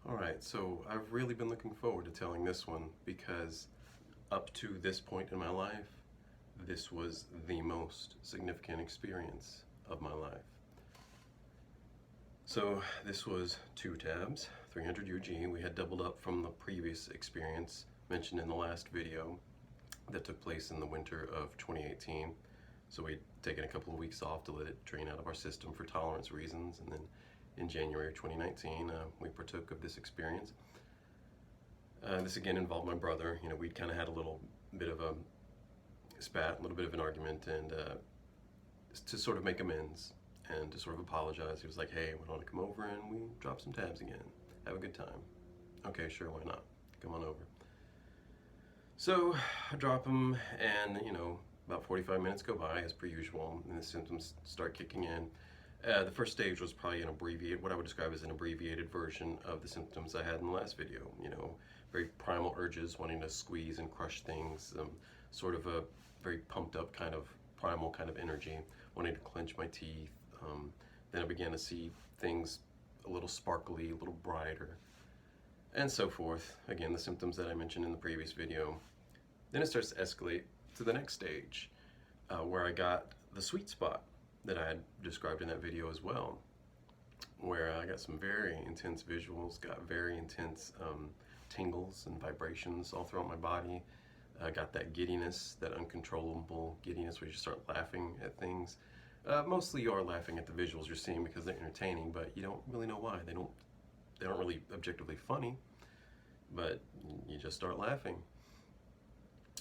Alright, so I've really been looking forward to telling this one because up to this point in my life, this was the most significant experience of my life. So this was 2 tabs, 300 UG. We had doubled up from the previous experience mentioned in the last video that took place in the winter of 2018. So we'd taken a couple of weeks off to let it drain out of our system for tolerance reasons, and then in January of 2019, we partook of this experience. This again involved my brother. You know, we'd kind of had a little bit of a spat, a little bit of an argument, and to sort of make amends and to sort of apologize, he was like, hey, why don't I come over and we drop some tabs again, have a good time. Okay, sure, why not? Come on over. So I drop them, and about 45 minutes go by as per usual, and the symptoms start kicking in. The first stage was probably what I would describe as an abbreviated version of the symptoms I had in the last video. Very primal urges, wanting to squeeze and crush things, sort of a very pumped up kind of primal kind of energy, wanting to clench my teeth. Then I began to see things a little sparkly, a little brighter, and so forth. Again, the symptoms that I mentioned in the previous video. Then it starts to escalate to the next stage, where I got the sweet spot that I had described in that video as well, where I got some very intense visuals, got very intense tingles and vibrations all throughout my body. I got that giddiness, that uncontrollable giddiness where you start laughing at things. Mostly you are laughing at the visuals you're seeing because they're entertaining, but you don't really know why. They aren't really objectively funny, but you just start laughing.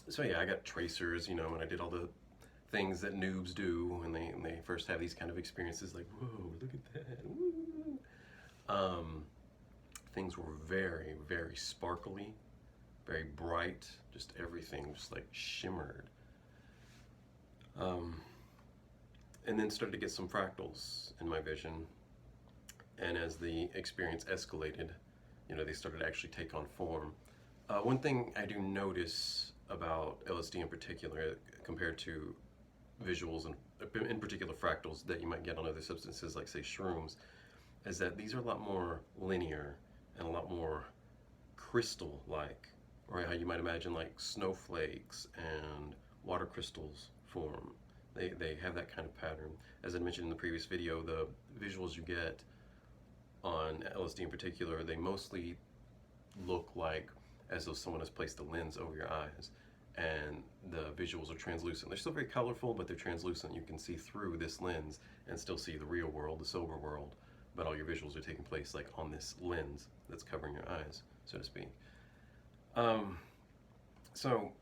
So yeah, I got tracers, and I did all the things that noobs do when they first have these kind of experiences, like, whoa, look at that, woo. Things were very, very sparkly, very bright, just everything just like shimmered. And then started to get some fractals in my vision, and as the experience escalated, they started to actually take on form. One thing I do notice about LSD in particular, compared to visuals and in particular fractals that you might get on other substances like, say, shrooms, is that these are a lot more linear and a lot more crystal-like, or how you might imagine like snowflakes and water crystals form. They have that kind of pattern. As I mentioned in the previous video, the visuals you get on LSD in particular, they mostly look like as though someone has placed a lens over your eyes, and the visuals are translucent. They're still very colorful, but they're translucent. You can see through this lens and still see the real world, the sober world, but all your visuals are taking place like on this lens that's covering your eyes, so to speak. So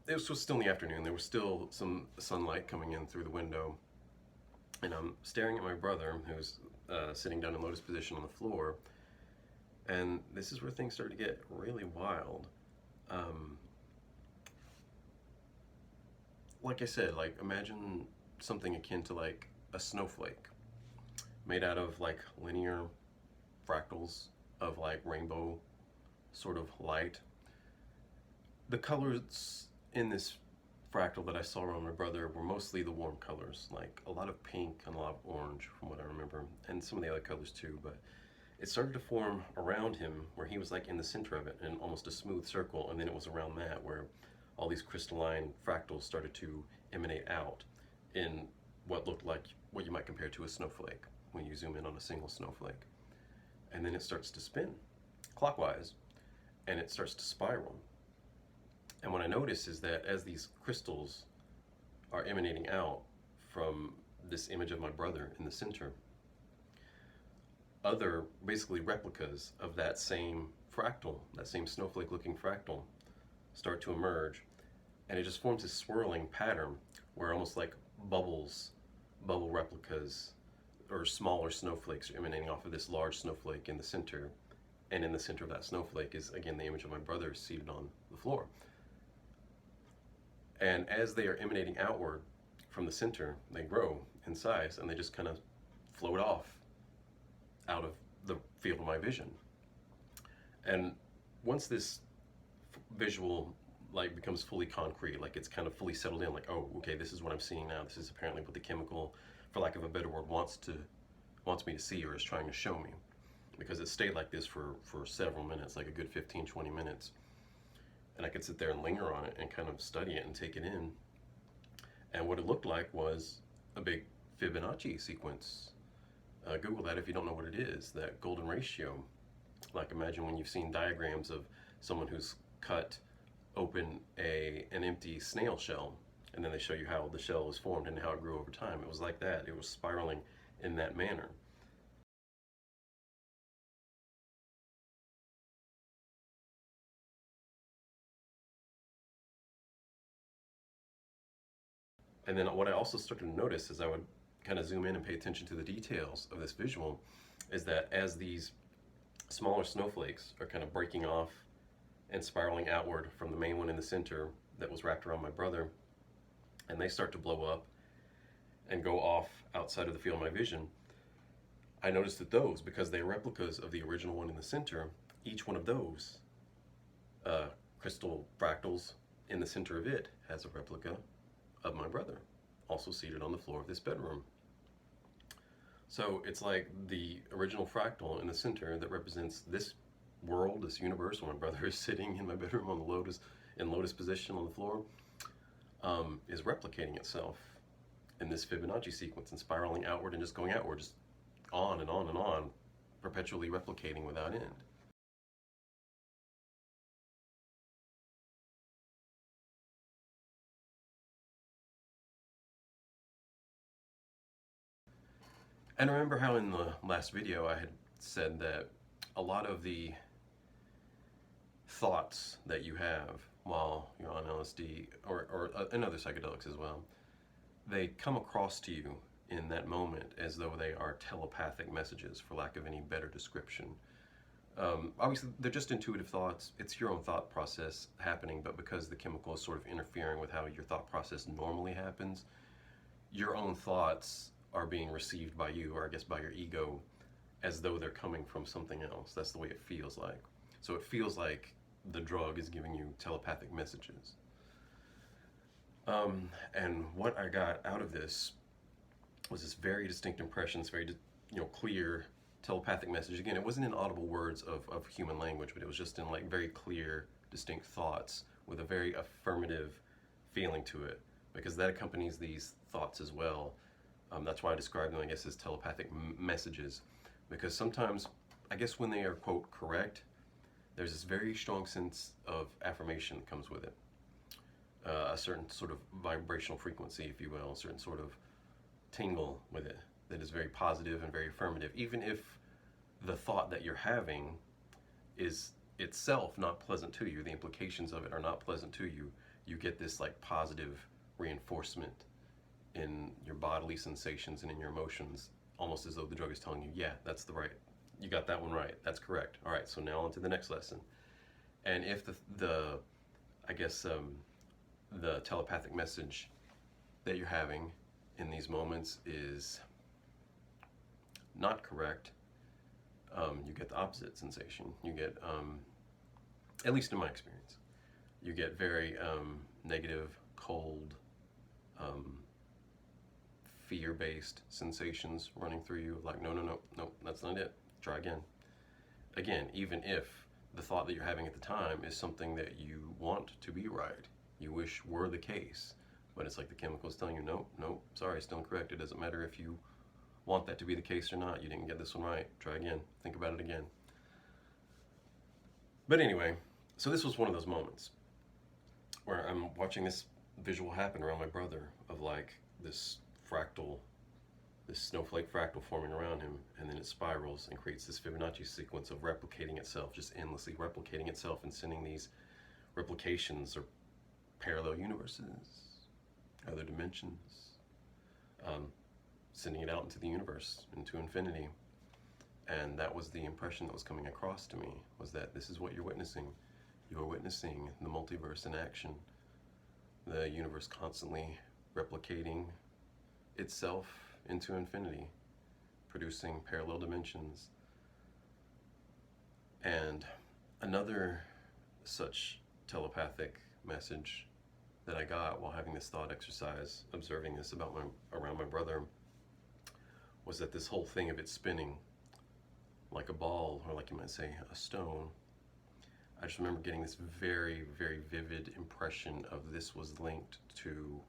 this was still in the afternoon. There was still some sunlight coming in through the window, and I'm staring at my brother, who's sitting down in lotus position on the floor, and this is where things start to get really wild. Like I said, like, imagine something akin to like a snowflake made out of like linear fractals of like rainbow sort of light. The colors in this fractal that I saw around my brother were mostly the warm colors, like a lot of pink and a lot of orange from what I remember, and some of the other colors too, but it started to form around him where he was like in the center of it in almost a smooth circle, and then it was around that where all these crystalline fractals started to emanate out in what looked like what you might compare to a snowflake when you zoom in on a single snowflake. And then it starts to spin clockwise, and it starts to spiral. And what I notice is that as these crystals are emanating out from this image of my brother in the center, other basically replicas of that same fractal, that same snowflake looking fractal, start to emerge, and it just forms this swirling pattern where almost like bubble replicas or smaller snowflakes are emanating off of this large snowflake in the center, and in the center of that snowflake is again the image of my brother seated on the floor. And as they are emanating outward from the center, they grow in size, and they just kind of float off out of the field of my vision. And once this visual like becomes fully concrete, like it's kind of fully settled in, like, oh, okay, this is what I'm seeing now. This is apparently what the chemical, for lack of a better word, wants me to see or is trying to show me. because it stayed like this for several minutes, like a good 15-20 minutes. And I could sit there and linger on it and kind of study it and take it in. And what it looked like was a big Fibonacci sequence. Google that if you don't know what it is, that golden ratio. Like imagine when you've seen diagrams of someone who's cut open an empty snail shell, and then they show you how the shell was formed and how it grew over time. It was like that. It was spiraling in that manner. And then what I also started to notice as I would kind of zoom in and pay attention to the details of this visual is that as these smaller snowflakes are kind of breaking off and spiraling outward from the main one in the center that was wrapped around my brother, and they start to blow up and go off outside of the field of my vision, I noticed that those, because they are replicas of the original one in the center, each one of those crystal fractals in the center of it has a replica of my brother, also seated on the floor of this bedroom. So it's like the original fractal in the center that represents this world, this universe, where my brother is sitting in my bedroom on the lotus position on the floor, is replicating itself in this Fibonacci sequence and spiraling outward and just going outward, just on and on and on, perpetually replicating without end. And remember how in the last video I had said that a lot of the thoughts that you have while you're on LSD or and other psychedelics as well, they come across to you in that moment as though they are telepathic messages, for lack of any better description. Obviously, they're just intuitive thoughts. It's your own thought process happening, but because the chemical is sort of interfering with how your thought process normally happens, your own thoughts are being received by you, or I guess by your ego, as though they're coming from something else. That's the way it feels like. So it feels like the drug is giving you telepathic messages. And what I got out of this was this very distinct impression, this very clear telepathic message. Again, it wasn't in audible words of human language, but it was just in like very clear, distinct thoughts with a very affirmative feeling to it, because that accompanies these thoughts as well. That's why I describe them, I guess, as telepathic messages, because sometimes, I guess when they are, quote, correct, there's this very strong sense of affirmation that comes with it. A certain sort of vibrational frequency, if you will, a certain sort of tingle with it that is very positive and very affirmative, even if the thought that you're having is itself not pleasant to you, the implications of it are not pleasant to you, you get this like positive reinforcement in your bodily sensations and in your emotions, almost as though the drug is telling you, yeah, that's the right, you got that one right, that's correct. All right, so now on to the next lesson. And if the telepathic message that you're having in these moments is not correct, you get the opposite sensation. You get, at least in my experience, you get very negative, cold, fear-based sensations running through you, like, no, that's not it, try again. Again, even if the thought that you're having at the time is something that you want to be right, you wish were the case, but it's like the chemical is telling you, no, sorry, still incorrect. It doesn't matter if you want that to be the case or not. You didn't get this one right. Try again. Think about it again. But anyway, so this was one of those moments where I'm watching this visual happen around my brother of like this fractal, this snowflake fractal forming around him, and then it spirals and creates this Fibonacci sequence of replicating itself, just endlessly replicating itself and sending these replications or parallel universes, other dimensions, sending it out into the universe, into infinity. And that was the impression that was coming across to me, was that this is what you're witnessing. You're witnessing the multiverse in action, the universe constantly replicating itself into infinity, producing parallel dimensions. And another such telepathic message that I got while having this thought exercise, observing this around my brother, was that this whole thing of it spinning like a ball, or like you might say, a stone. I just remember getting this very, very vivid impression of this was linked to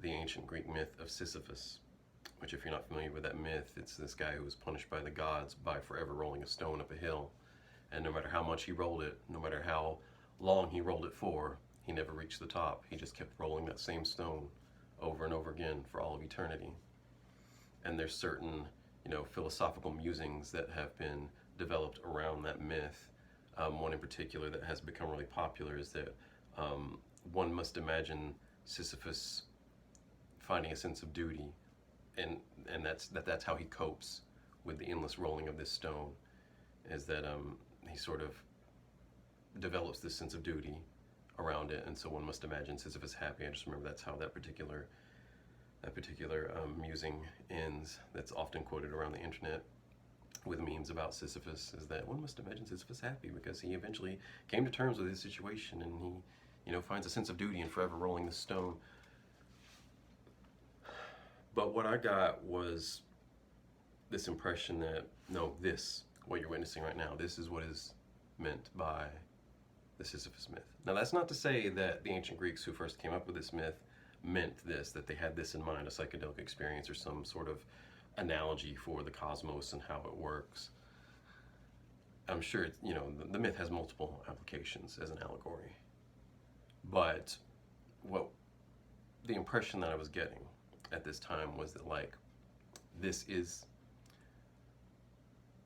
the ancient Greek myth of Sisyphus, which, if you're not familiar with that myth, it's this guy who was punished by the gods by forever rolling a stone up a hill. And no matter how much he rolled it, no matter how long he rolled it for, he never reached the top. He just kept rolling that same stone over and over again for all of eternity. And there's certain, philosophical musings that have been developed around that myth. One in particular that has become really popular is that one must imagine Sisyphus finding a sense of duty, and that's how he copes with the endless rolling of this stone, is that he sort of develops this sense of duty around it, and so one must imagine Sisyphus happy. I just remember that's how that particular musing ends, that's often quoted around the internet with memes about Sisyphus, is that one must imagine Sisyphus happy because he eventually came to terms with his situation, and he finds a sense of duty in forever rolling this stone. But what I got was this impression that, no, what you're witnessing right now, this is what is meant by the Sisyphus myth. Now, that's not to say that the ancient Greeks who first came up with this myth meant this, that they had this in mind, a psychedelic experience or some sort of analogy for the cosmos and how it works. I'm sure the myth has multiple applications as an allegory. But the impression that I was getting at this time was that, this is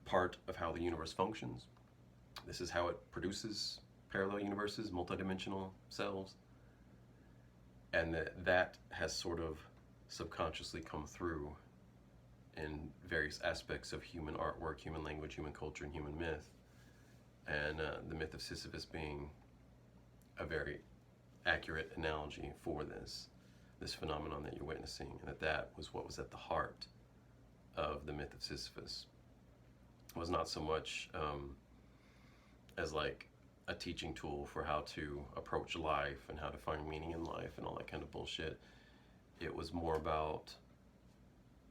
part of how the universe functions. This is how it produces parallel universes, multidimensional selves, and that has sort of subconsciously come through in various aspects of human artwork, human language, human culture, and human myth. And the myth of Sisyphus being a very accurate analogy for this phenomenon that you're witnessing, and that was what was at the heart of the myth of Sisyphus. It was not so much as a teaching tool for how to approach life and how to find meaning in life and all that kind of bullshit. It was more about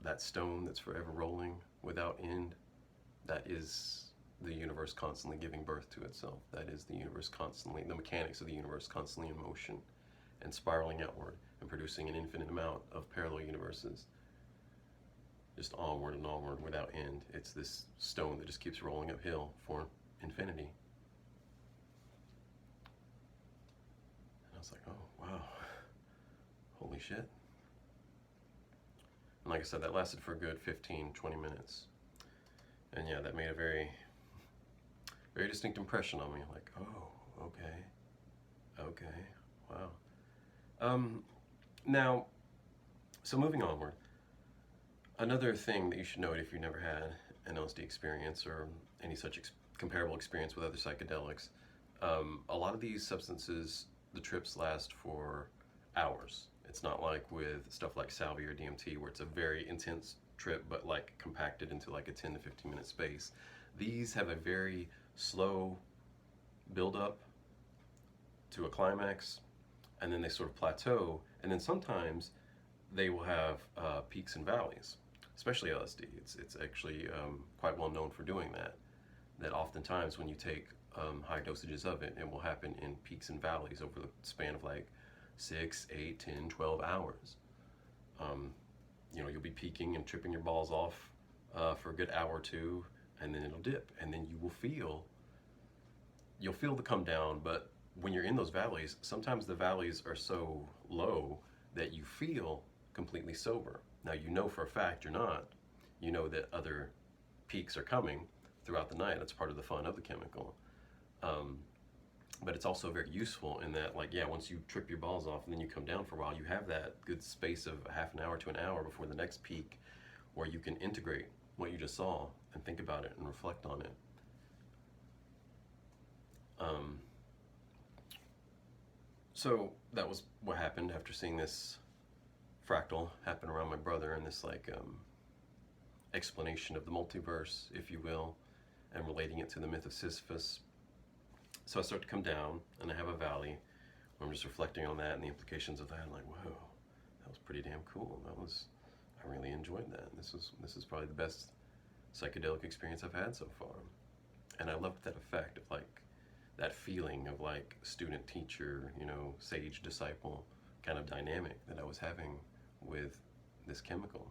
that stone that's forever rolling without end. That is the universe constantly giving birth to itself. That is the mechanics of the universe constantly in motion and spiraling outward and producing an infinite amount of parallel universes, just onward and onward without end. It's this stone that just keeps rolling uphill for infinity. And I was like, oh, wow, holy shit. And like I said, that lasted for a good 15, 20 minutes. And yeah, that made a very, very distinct impression on me. Like, oh, okay, wow. Now, so moving onward, another thing that you should note if you've never had an LSD experience or any such comparable experience with other psychedelics, a lot of these substances, the trips last for hours. It's not like with stuff like Salvia or DMT where it's a very intense trip but compacted into a 10 to 15 minute space. These have a very slow build up to a climax, and then they sort of plateau, and then sometimes they will have peaks and valleys, especially LSD. It's actually quite well known for doing that. That oftentimes when you take high dosages of it, it will happen in peaks and valleys over the span of 6, 8, 10, 12 hours. You'll be peaking and tripping your balls off for a good hour or two, and then it'll dip, and then you'll feel the come down. But when you're in those valleys, sometimes the valleys are so low that you feel completely sober. Now, for a fact you're not. You know that other peaks are coming throughout the night. That's part of the fun of the chemical. But it's also very useful in that, once you trip your balls off and then you come down for a while, you have that good space of half an hour to an hour before the next peak where you can integrate what you just saw and think about it and reflect on it. So that was what happened after seeing this fractal happen around my brother, and this explanation of the multiverse, if you will, and relating it to the myth of Sisyphus. So I start to come down, and I have a valley where I'm just reflecting on that and the implications of that. I'm like, whoa, that was pretty damn cool. I really enjoyed that. This is probably the best psychedelic experience I've had so far. And I loved that effect of like that feeling of like student teacher, you know, sage disciple kind of dynamic that I was having with this chemical.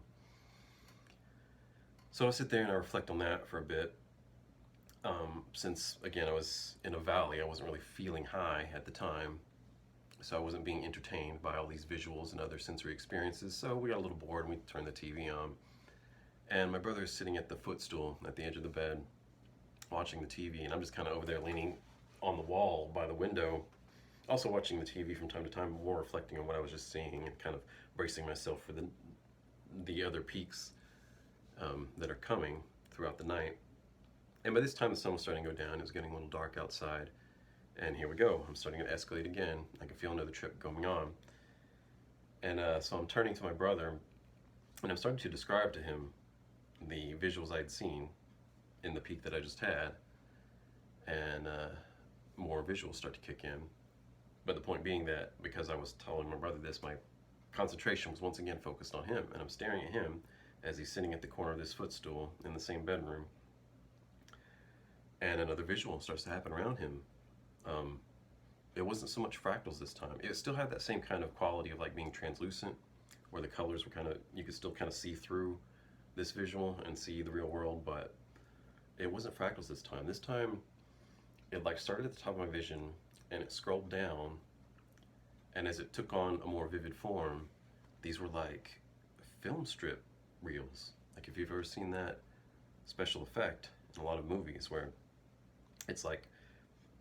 So I sit there and I reflect on that for a bit. Since again I was in a valley, I wasn't really feeling high at the time, so I wasn't being entertained by all these visuals and other sensory experiences. So we got a little bored and we turned the TV on. And my brother is sitting at the footstool at the edge of the bed watching the TV, and I'm just kind of over there leaning on the wall by the window, also watching the TV from time to time, more reflecting on what I was just seeing and kind of bracing myself for the other peaks that are coming throughout the night. And by this time the sun was starting to go down, it was getting a little dark outside, and here we go, I'm starting to escalate again. I can feel another trip going on. And so I'm turning to my brother, and I'm starting to describe to him the visuals I'd seen in the peak that I just had, and more visuals start to kick in. But the point being that because I was telling my brother this, my concentration was once again focused on him, and I'm staring at him as he's sitting at the corner of this footstool in the same bedroom, and another visual starts to happen around him. It wasn't so much fractals this time. It still had that same kind of quality of like being translucent, where the colors were kind of, you could still kind of see through this visual and see the real world, but it wasn't fractals this time. This time it like started at the top of my vision and it scrolled down, and as it took on a more vivid form, these were like film strip reels. Like if you've ever seen that special effect in a lot of movies where it's like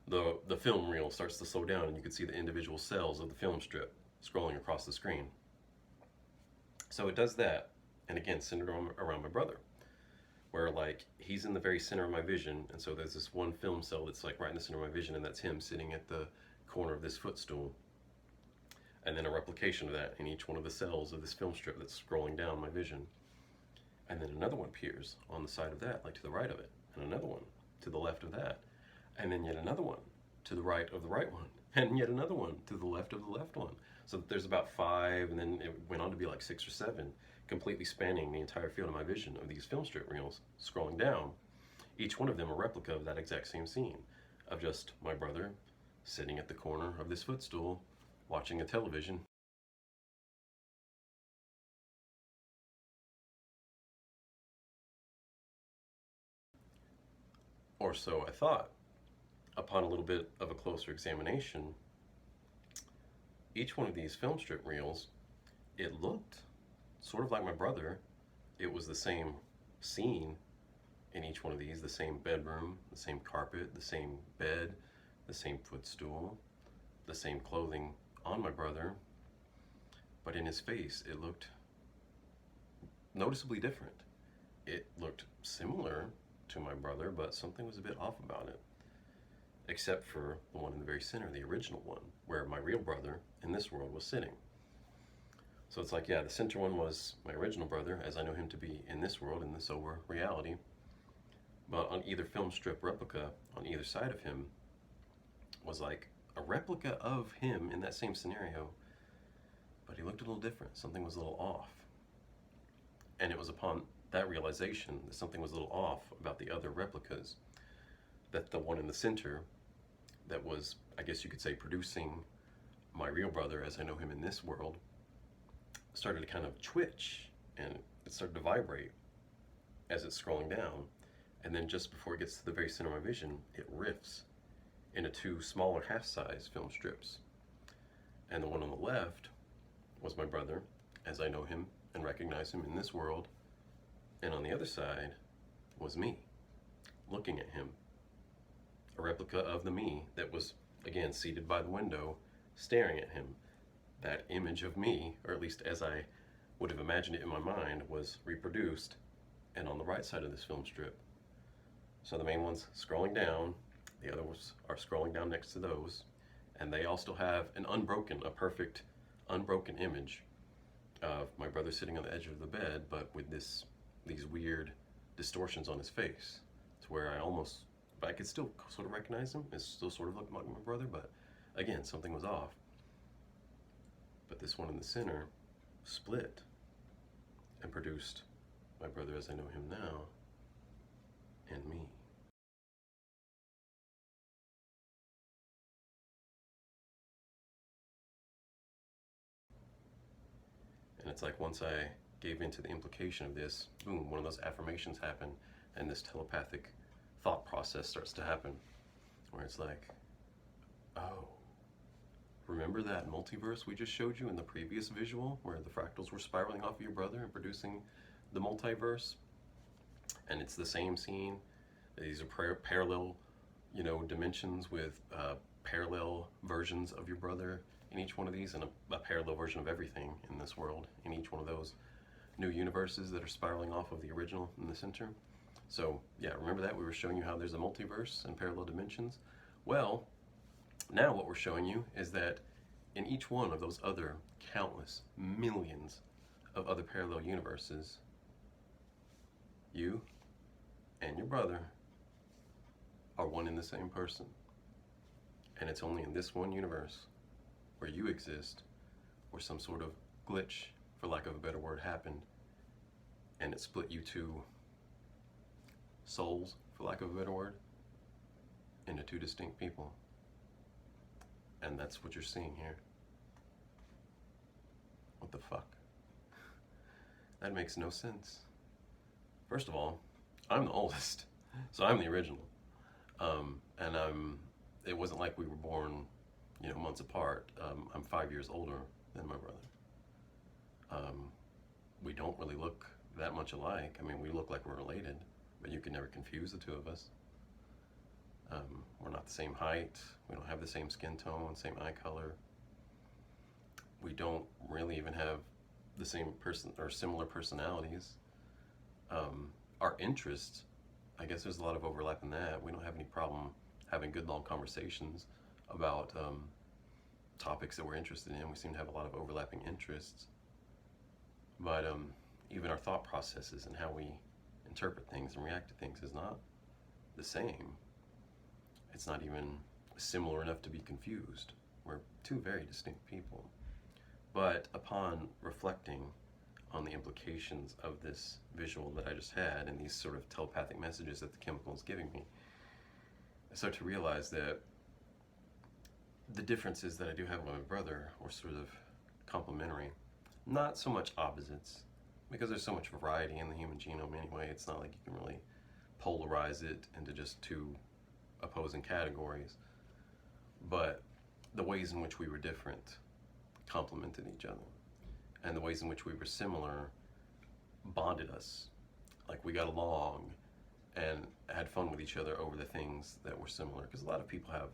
the film reel starts to slow down and you can see the individual cells of the film strip scrolling across the screen. So it does that, and again centered around my brother, where like he's in the very center of my vision, and so there's this one film cell that's like right in the center of my vision, and that's him sitting at the corner of this footstool, and then a replication of that in each one of the cells of this film strip that's scrolling down my vision. And then another one appears on the side of that, like to the right of it, and another one to the left of that, and then yet another one to the right of the right one, and yet another one to the left of the left one. So there's about 5, and then it went on to be like 6 or 7, completely spanning the entire field of my vision of these film strip reels scrolling down. Each one of them a replica of that exact same scene, of just my brother sitting at the corner of this footstool watching a television. Or so I thought. Upon a little bit of a closer examination, each one of these film strip reels, it looked sort of like my brother. It was the same scene in each one of these, the same bedroom, the same carpet, the same bed, the same footstool, the same clothing on my brother, but in his face it looked noticeably different. It looked similar to my brother, but something was a bit off about it, except for the one in the very center, the original one, where my real brother in this world was sitting. So it's like, yeah, the center one was my original brother, as I know him to be in this world, in this over reality. But on either film strip replica, on either side of him, was like a replica of him in that same scenario, but he looked a little different. Something was a little off. And it was upon that realization that something was a little off about the other replicas that the one in the center that was, I guess you could say, producing my real brother as I know him in this world, started to kind of twitch, and it started to vibrate as it's scrolling down. And then just before it gets to the very center of my vision, it riffs into 2 smaller half-size film strips. And the one on the left was my brother as I know him and recognize him in this world. And on the other side was me, looking at him. A replica of the me that was, again, seated by the window, staring at him. That image of me, or at least as I would have imagined it in my mind, was reproduced, and on the right side of this film strip. So the main one's scrolling down, the others are scrolling down next to those, and they all still have a perfect unbroken image of my brother sitting on the edge of the bed, but with these weird distortions on his face, to where I could still sort of recognize him. It still sort of looked like my brother, but again, something was off. But this one in the center split and produced my brother as I know him now. and me. And it's like once I gave into the implication of this, boom, one of those affirmations happened, and this telepathic thought process starts to happen, where it's like, oh, remember that multiverse we just showed you in the previous visual, where the fractals were spiraling off of your brother and producing the multiverse? And it's the same scene. These are parallel, dimensions with parallel versions of your brother in each one of these, and a parallel version of everything in this world in each one of those new universes that are spiraling off of the original in the center. So yeah, remember that we were showing you how there's a multiverse and parallel dimensions. Well, now what we're showing you is that in each one of those other countless millions of other parallel universes, you and your brother are one and the same person. And it's only in this one universe where you exist, where some sort of glitch, for lack of a better word, happened, and it split you two souls, for lack of a better word, into two distinct people. And that's what you're seeing here. What the fuck? That makes no sense. First of all, I'm the oldest, so I'm the original. It wasn't like we were born, months apart. I'm 5 years older than my brother. We don't really look that much alike. I mean, we look like we're related, but you can never confuse the two of us. We're not the same height. We don't have the same skin tone, same eye color. We don't really even have the same person or similar personalities. Our interests, I guess there's a lot of overlap in that. We don't have any problem having good long conversations about topics that we're interested in. We seem to have a lot of overlapping interests. But even our thought processes and how we interpret things and react to things is not the same. It's not even similar enough to be confused. We're two very distinct people. But upon reflecting on the implications of this visual that I just had and these sort of telepathic messages that the chemical is giving me, I start to realize that the differences that I do have with my brother are sort of complementary, not so much opposites, because there's so much variety in the human genome anyway. It's not like you can really polarize it into just two opposing categories, but the ways in which we were different complemented each other, and the ways in which we were similar bonded us. Like, we got along and had fun with each other over the things that were similar, because a lot of people have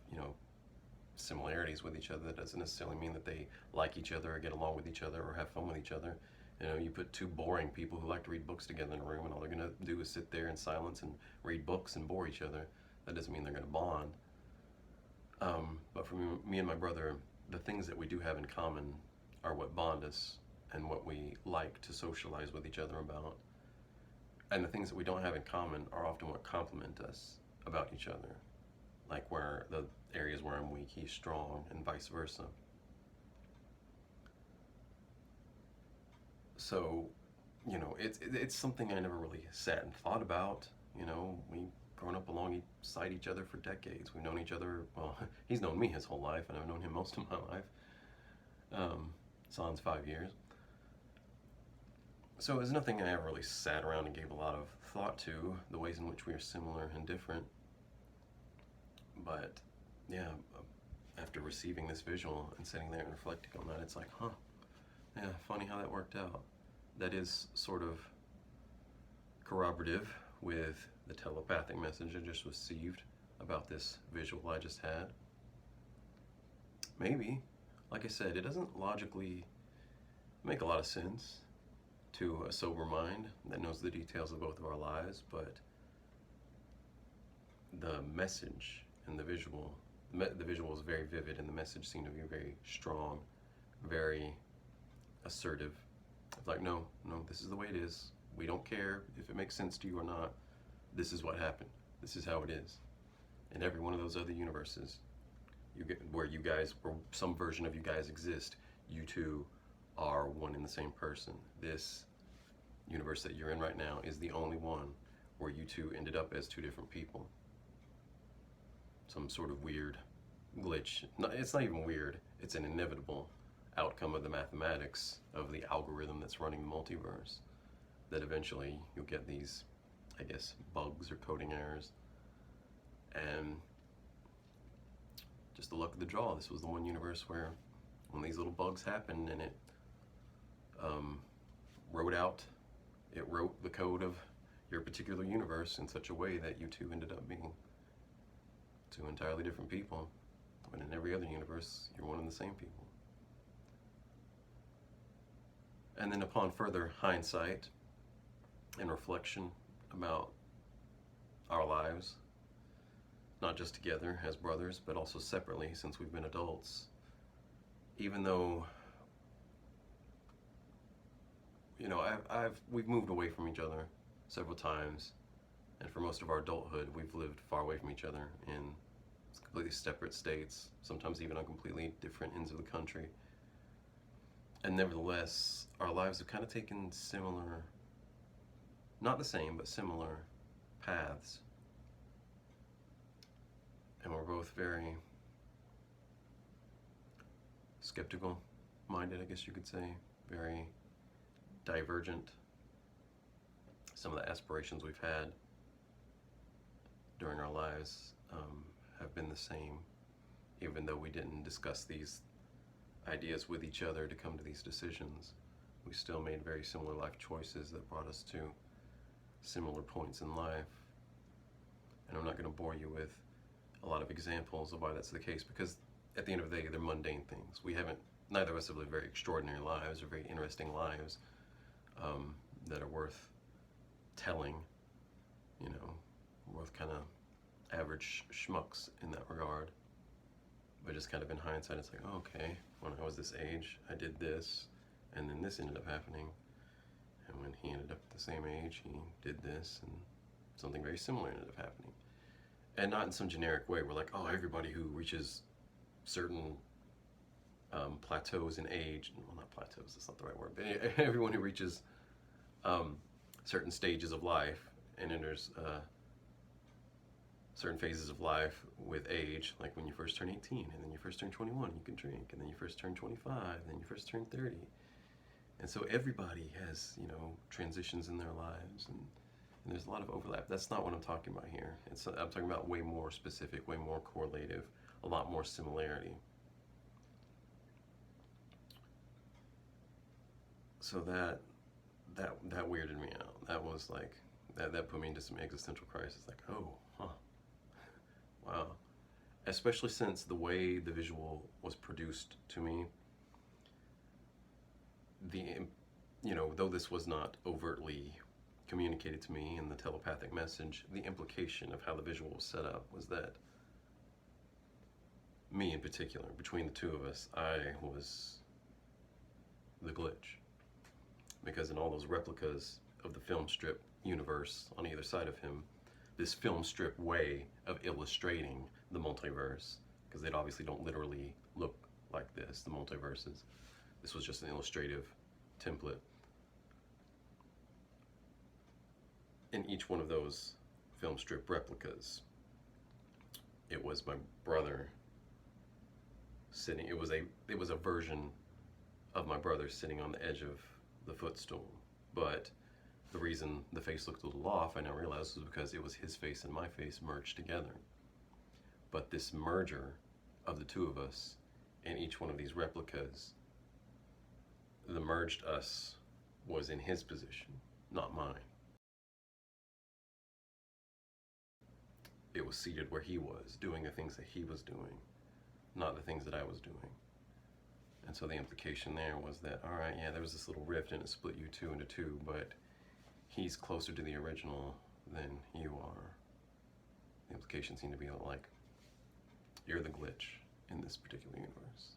similarities with each other. That doesn't necessarily mean that they like each other or get along with each other or have fun with each other. You put two boring people who like to read books together in a room, and all they're gonna do is sit there in silence and read books and bore each other. That doesn't mean they're gonna bond. But for me and my brother, the things that we do have in common are what bond us and what we like to socialize with each other about. And the things that we don't have in common are often what complement us about each other. Like where the areas where I'm weak, he's strong, and vice versa. So, it's something I never really sat and thought about. We've grown up alongside each other for decades. We've known each other, well, he's known me his whole life, and I've known him most of my life. Sans 5 years. So it was nothing I ever really sat around and gave a lot of thought to, the ways in which we are similar and different. But yeah, after receiving this visual and sitting there and reflecting on that, it's like, yeah, funny how that worked out. That is sort of corroborative with the telepathic message I just received about this visual I just had. Maybe, like I said, it doesn't logically make a lot of sense to a sober mind that knows the details of both of our lives, but the message and the visual is very vivid, and the message seemed to be very strong, very assertive. Like, no, this is the way it is. We don't care if it makes sense to you or not. This is what happened. This is how it is. In every one of those other universes, where some version of you guys exist, you two are one and the same person. This universe that you're in right now is the only one where you two ended up as two different people. Some sort of weird glitch. No, it's not even weird, it's an inevitable outcome of the mathematics of the algorithm that's running the multiverse, that eventually you'll get these, I guess, bugs or coding errors. And just the luck of the draw, this was the one universe where when these little bugs happened, and it wrote the code of your particular universe in such a way that you two ended up being two entirely different people, when in every other universe you're one and the same people. And then upon further hindsight and reflection about our lives, not just together as brothers, but also separately since we've been adults, even though, you know, we've moved away from each other several times, and for most of our adulthood we've lived far away from each other in completely separate states, sometimes even on completely different ends of the country. And nevertheless, our lives have kind of taken similar, not the same, but similar paths. And we're both very skeptical minded, I guess you could say, very divergent. Some of the aspirations we've had during our lives have been the same, even though we didn't discuss these ideas with each other to come to these decisions. We still made very similar life choices that brought us to similar points in life. And I'm not going to bore you with a lot of examples of why that's the case, because at the end of the day, they're mundane things. Neither of us have lived very extraordinary lives or very interesting lives that are worth telling, you know, worth kind of average schmucks in that regard. But just kind of in hindsight, it's like, oh, okay, when I was this age, I did this, and then this ended up happening. And when he ended up at the same age, he did this, and something very similar ended up happening. And not in some generic way. We're like, oh, everybody who reaches certain plateaus in age, well, not plateaus, that's not the right word, but everyone who reaches certain stages of life and enters certain phases of life with age, like when you first turn 18, and then you first turn 21, you can drink, and then you first turn 25, and then you first turn 30. And so everybody has, you know, transitions in their lives, and there's a lot of overlap. That's not what I'm talking about here. I'm talking about way more specific, way more correlative, a lot more similarity. So that weirded me out. That was like, that put me into some existential crisis. Like, oh, huh, wow. Especially since the way the visual was produced to me, you know, though this was not overtly communicated to me in the telepathic message, the implication of how the visual was set up was that me in particular, between the two of us, I was the glitch. Because in all those replicas of the film strip universe on either side of him, this film strip way of illustrating the multiverse, because they obviously don't literally look like this, the multiverses. This was just an illustrative template. In each one of those film strip replicas, it was my brother sitting, it was a version of my brother sitting on the edge of the footstool. But the reason the face looked a little off, I now realized, was because it was his face and my face merged together. But this merger of the two of us in each one of these replicas, the merged us was in his position, not mine. It was seated where he was, doing the things that he was doing, not the things that I was doing. And so the implication there was that, all right, yeah, there was this little rift and it split you two into two, but he's closer to the original than you are. The implication seemed to be like, you're the glitch in this particular universe.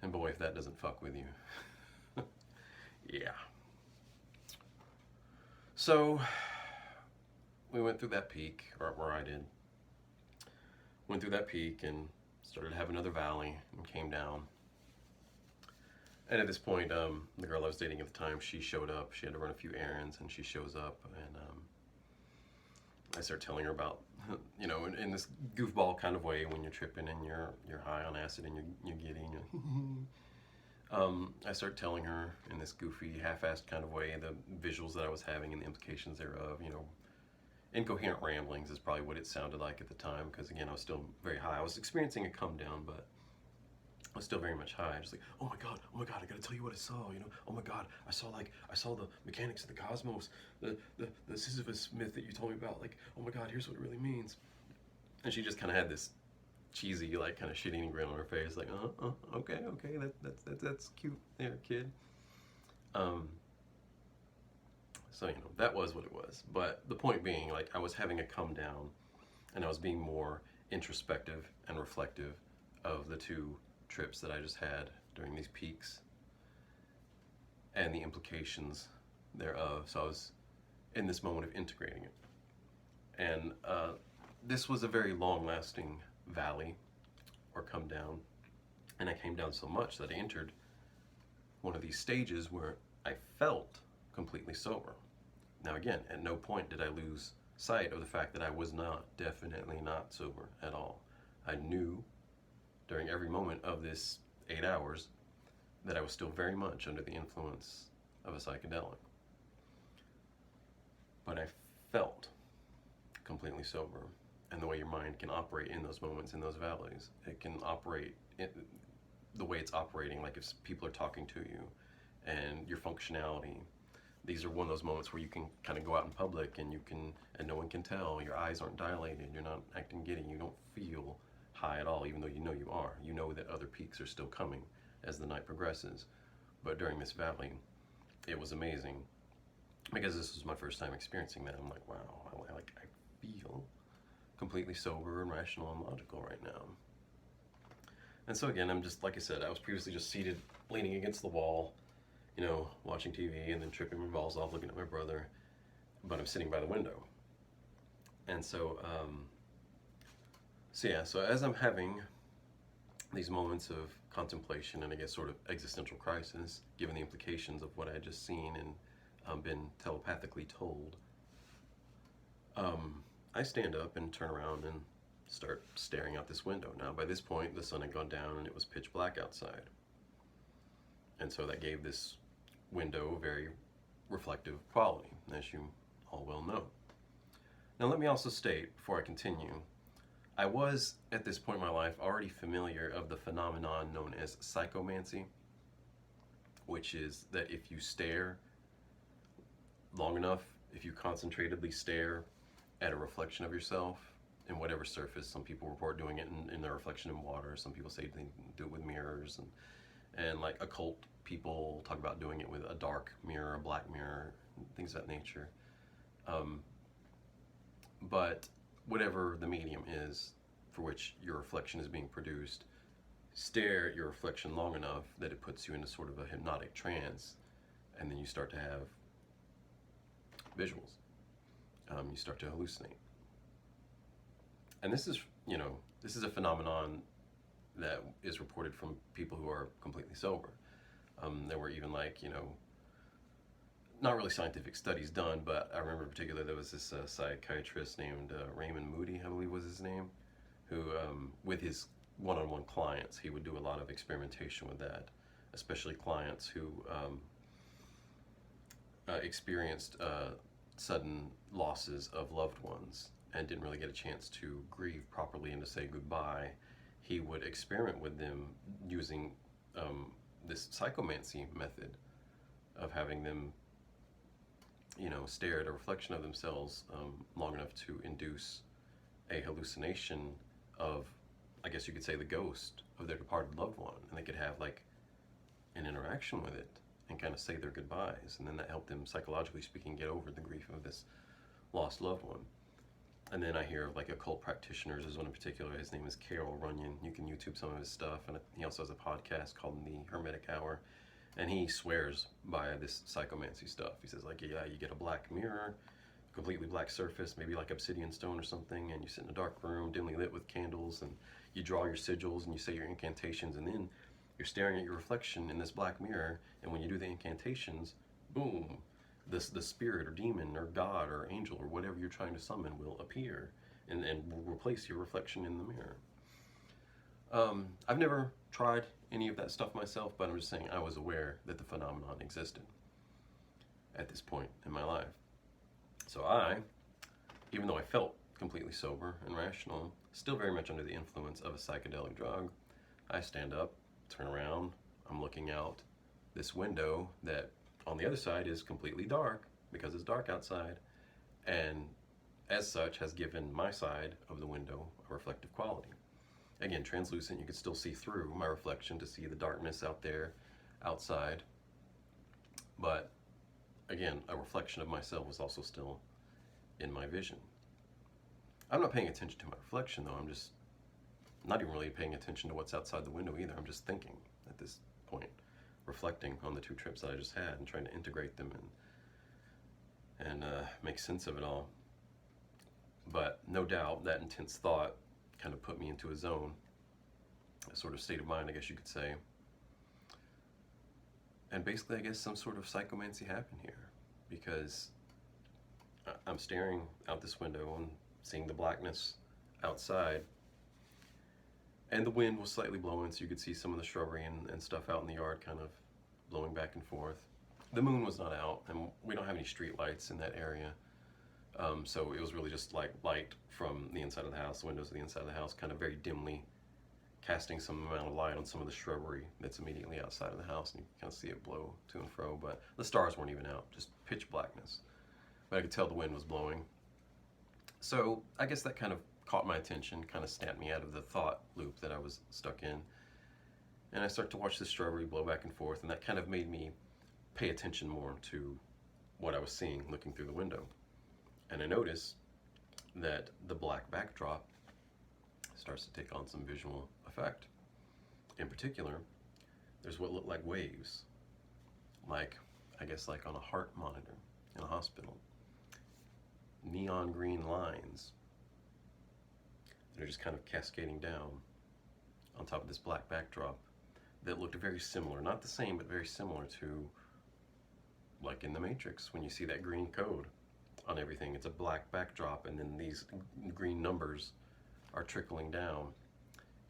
And boy, if that doesn't fuck with you. Yeah. So we went through that peak, or where I did. Went through that peak and started to have another valley and came down. And at this point, the girl I was dating at the time, she showed up. She had to run a few errands, and she shows up, and I start telling her about, you know, in this goofball kind of way when you're tripping and you're high on acid and you're giddy. I start telling her in this goofy, half-assed kind of way the visuals that I was having and the implications thereof. You know, incoherent ramblings is probably what it sounded like at the time, because again, I was still very high. I was experiencing a come down, but I was still very much high. Just like, oh my god, I gotta tell you what I saw, you know. Oh my god, I saw the mechanics of the cosmos, the Sisyphus myth that you told me about. Like, oh my god, here's what it really means. And she just kind of had this cheesy, like, kind of shit-eating grin on her face, like, okay, that's cute there, kid. So, you know, that was what it was. But the point being, like, I was having a come down, and I was being more introspective and reflective of the two trips that I just had during these peaks and the implications thereof. So I was in this moment of integrating it. And this was a very long-lasting valley or come down, and I came down so much that I entered one of these stages where I felt completely sober. Now again, at no point did I lose sight of the fact that I was definitely not sober at all. I knew during every moment of this 8 hours that I was still very much under the influence of a psychedelic. But I felt completely sober. And the way your mind can operate in those moments, in those valleys, it can operate the way it's operating, like if people are talking to you and your functionality. These are one of those moments where you can kind of go out in public and no one can tell. Your eyes aren't dilated, you're not acting giddy, you don't feel high at all, even though you know you are. You know that other peaks are still coming as the night progresses. But during this valley, it was amazing because this was my first time experiencing that. I'm like, wow, I feel completely sober and rational and logical right now. And so again, I'm just, like I said, I was previously just seated, leaning against the wall, you know, watching TV and then tripping my balls off looking at my brother, but I'm sitting by the window. And so, so as I'm having these moments of contemplation and I guess sort of existential crisis, given the implications of what I had just seen and been telepathically told, I stand up and turn around and start staring out this window. Now, by this point, the sun had gone down and it was pitch black outside. And so that gave this window a very reflective quality, as you all well know. Now, let me also state, before I continue, I was, at this point in my life, already familiar of the phenomenon known as psychomancy, which is that if you stare long enough, if you concentratedly stare at a reflection of yourself in whatever surface, some people report doing it in their reflection in water, some people say they do it with mirrors, and like occult people talk about doing it with a dark mirror, a black mirror, things of that nature. But whatever the medium is for which your reflection is being produced, stare at your reflection long enough that it puts you into sort of a hypnotic trance, and then you start to have visuals. You start to hallucinate. And this is, you know, this is a phenomenon that is reported from people who are completely sober. There were even, like, you know, not really scientific studies done, but I remember in particular there was this psychiatrist named Raymond Moody, I believe was his name, who with his one-on-one clients, he would do a lot of experimentation with that, especially clients who experienced sudden losses of loved ones and didn't really get a chance to grieve properly and to say goodbye. He would experiment with them using this psychomancy method of having them, you know, stare at a reflection of themselves long enough to induce a hallucination of, I guess you could say, the ghost of their departed loved one, and they could have like an interaction with it and kind of say their goodbyes, and then that helped them, psychologically speaking, get over the grief of this lost loved one. And then I hear of like occult practitioners. There's one in particular, his name is Carol Runyon. You can YouTube some of his stuff, and he also has a podcast called The Hermetic Hour, and he swears by this psychomancy stuff. He says, like, yeah, you get a black mirror, completely black surface, maybe like obsidian stone or something, and you sit in a dark room, dimly lit with candles, and you draw your sigils and you say your incantations, and then you're staring at your reflection in this black mirror, and when you do the incantations, boom, the spirit or demon or God or angel or whatever you're trying to summon will appear and will replace your reflection in the mirror. I've never tried any of that stuff myself, but I'm just saying I was aware that the phenomenon existed at this point in my life. So I, even though I felt completely sober and rational, still very much under the influence of a psychedelic drug, I stand up, turn around, I'm looking out this window that on the other side is completely dark because it's dark outside, and as such has given my side of the window a reflective quality. Again, translucent, you can still see through my reflection to see the darkness out there outside, but again, a reflection of myself was also still in my vision. I'm not paying attention to my reflection though, I'm just not even really paying attention to what's outside the window either. I'm just thinking at this point, reflecting on the two trips that I just had and trying to integrate them and make sense of it all. But no doubt that intense thought kind of put me into a zone, a sort of state of mind, I guess you could say. And basically, I guess some sort of psychomancy happened here, because I'm staring out this window and seeing the blackness outside, and the wind was slightly blowing, so you could see some of the shrubbery and stuff out in the yard kind of blowing back and forth. The moon was not out, and we don't have any street lights in that area. So it was really just like light from the inside of the house, the windows of the inside of the house, kind of very dimly casting some amount of light on some of the shrubbery that's immediately outside of the house, and you can kind of see it blow to and fro, but the stars weren't even out, just pitch blackness. But I could tell the wind was blowing. So I guess that kind of caught my attention, kind of snapped me out of the thought loop that I was stuck in. And I start to watch the shrubbery blow back and forth, and that kind of made me pay attention more to what I was seeing looking through the window. And I notice that the black backdrop starts to take on some visual effect. In particular, there's what look like waves, like, I guess like on a heart monitor in a hospital. Neon green lines that are just kind of cascading down on top of this black backdrop that looked very similar, not the same, but very similar to, like in the Matrix, when you see that green code on everything. It's a black backdrop, and then these green numbers are trickling down.